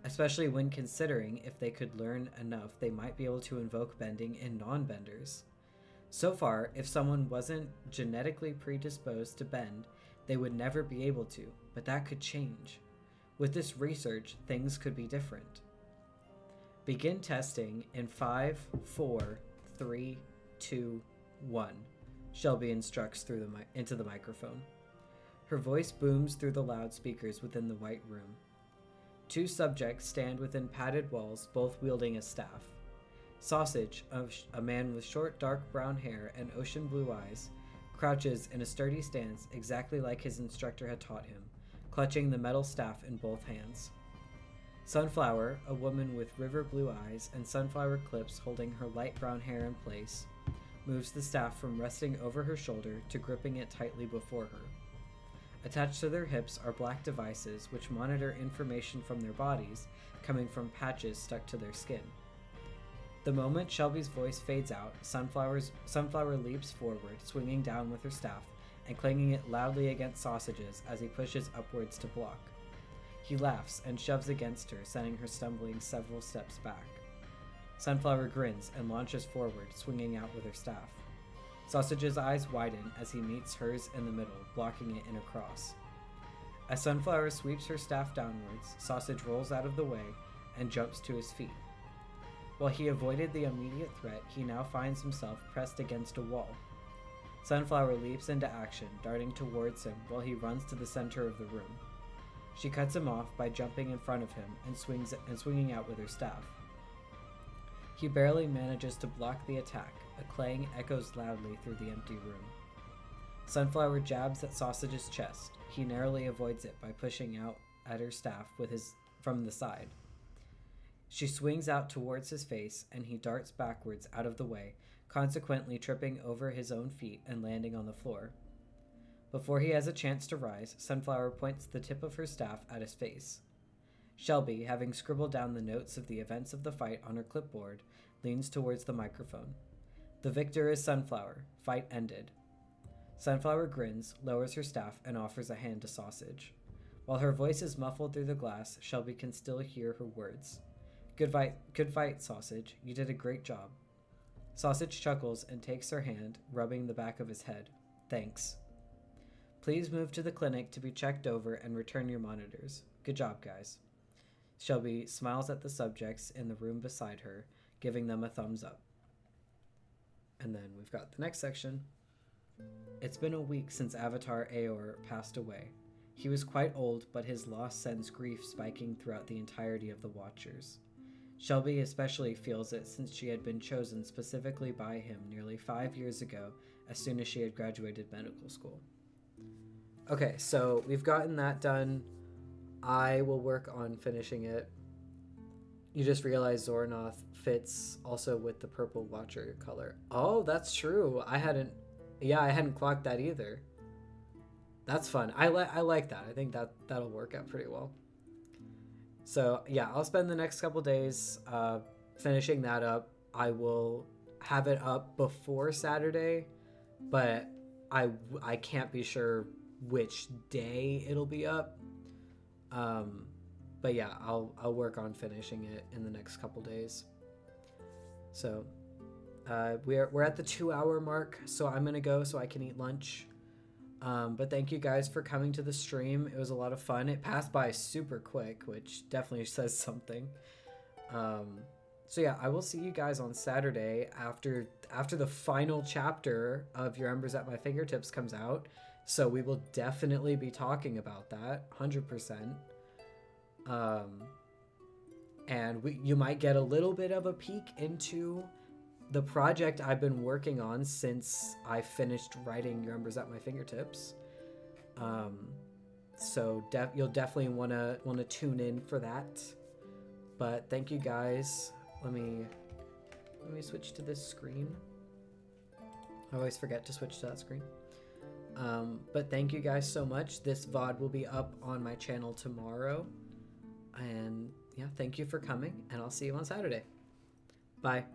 especially when considering if they could learn enough, they might be able to invoke bending in non-benders. So far, if someone wasn't genetically predisposed to bend, they would never be able to, but that could change. With this research, things could be different. Begin testing in 5, 4, 3, 2, 1. Shelby instructs into the microphone. Her voice booms through the loudspeakers within the white room. 2 subjects stand within padded walls, both wielding a staff. Sausage, a man with short dark brown hair and ocean blue eyes, crouches in a sturdy stance exactly like his instructor had taught him, clutching the metal staff in both hands. Sunflower, a woman with river blue eyes and sunflower clips holding her light brown hair in place, moves the staff from resting over her shoulder to gripping it tightly before her. Attached to their hips are black devices which monitor information from their bodies coming from patches stuck to their skin. The moment Shelby's voice fades out, Sunflower leaps forward, swinging down with her staff and clanging it loudly against Sausage's as he pushes upwards to block. He laughs and shoves against her, sending her stumbling several steps back. Sunflower grins and launches forward, swinging out with her staff. Sausage's eyes widen as he meets hers in the middle, blocking it in a cross. As Sunflower sweeps her staff downwards, Sausage rolls out of the way and jumps to his feet. While he avoided the immediate threat, he now finds himself pressed against a wall. Sunflower leaps into action, darting towards him while he runs to the center of the room. She cuts him off by jumping in front of him and swinging out with her staff. He barely manages to block the attack. A clang echoes loudly through the empty room. Sunflower jabs at Sausage's chest. He narrowly avoids it by pushing out at her staff from the side. She swings out towards his face, and he darts backwards out of the way, consequently tripping over his own feet and landing on the floor. Before he has a chance to rise, Sunflower points the tip of her staff at his face. Shelby, having scribbled down the notes of the events of the fight on her clipboard, leans towards the microphone. The victor is Sunflower. Fight ended. Sunflower grins, lowers her staff, and offers a hand to Sausage. While her voice is muffled through the glass, Shelby can still hear her words. Good fight, Sausage. You did a great job. Sausage chuckles and takes her hand, rubbing the back of his head. Thanks. Please move to the clinic to be checked over and return your monitors. Good job, guys. Shelby smiles at the subjects in the room beside her, giving them a thumbs up. And then we've got the next section. It's been a week since Avatar Aor passed away. He was quite old, but his loss sends grief spiking throughout the entirety of the Watchers. Shelby especially feels it since she had been chosen specifically by him nearly 5 years ago, as soon as she had graduated medical school. Okay, so we've gotten that done. I will work on finishing it. You just realized Zornoth fits also with the purple Watcher color. Oh, that's true. I hadn't clocked that either. That's fun. I like that. I think that'll work out pretty well. So yeah, I'll spend the next couple days finishing that up. I will have it up before Saturday, but I can't be sure which day it'll be up. But yeah, I'll work on finishing it in the next couple days. So we're at the 2-hour mark, so I'm gonna go so I can eat lunch. But thank you guys for coming to the stream. It was a lot of fun. It passed by super quick, which definitely says something. So yeah, I will see you guys on Saturday after the final chapter of Your Embers at My Fingertips comes out. So we will definitely be talking about that, 100%. And you might get a little bit of a peek into the project I've been working on since I finished writing Your Embers at My Fingertips. So you'll definitely want to tune in for that. But thank you guys. Let me switch to this screen. I always forget to switch to that screen. But thank you guys so much. This VOD will be up on my channel tomorrow. And yeah, thank you for coming, and I'll see you on Saturday. Bye.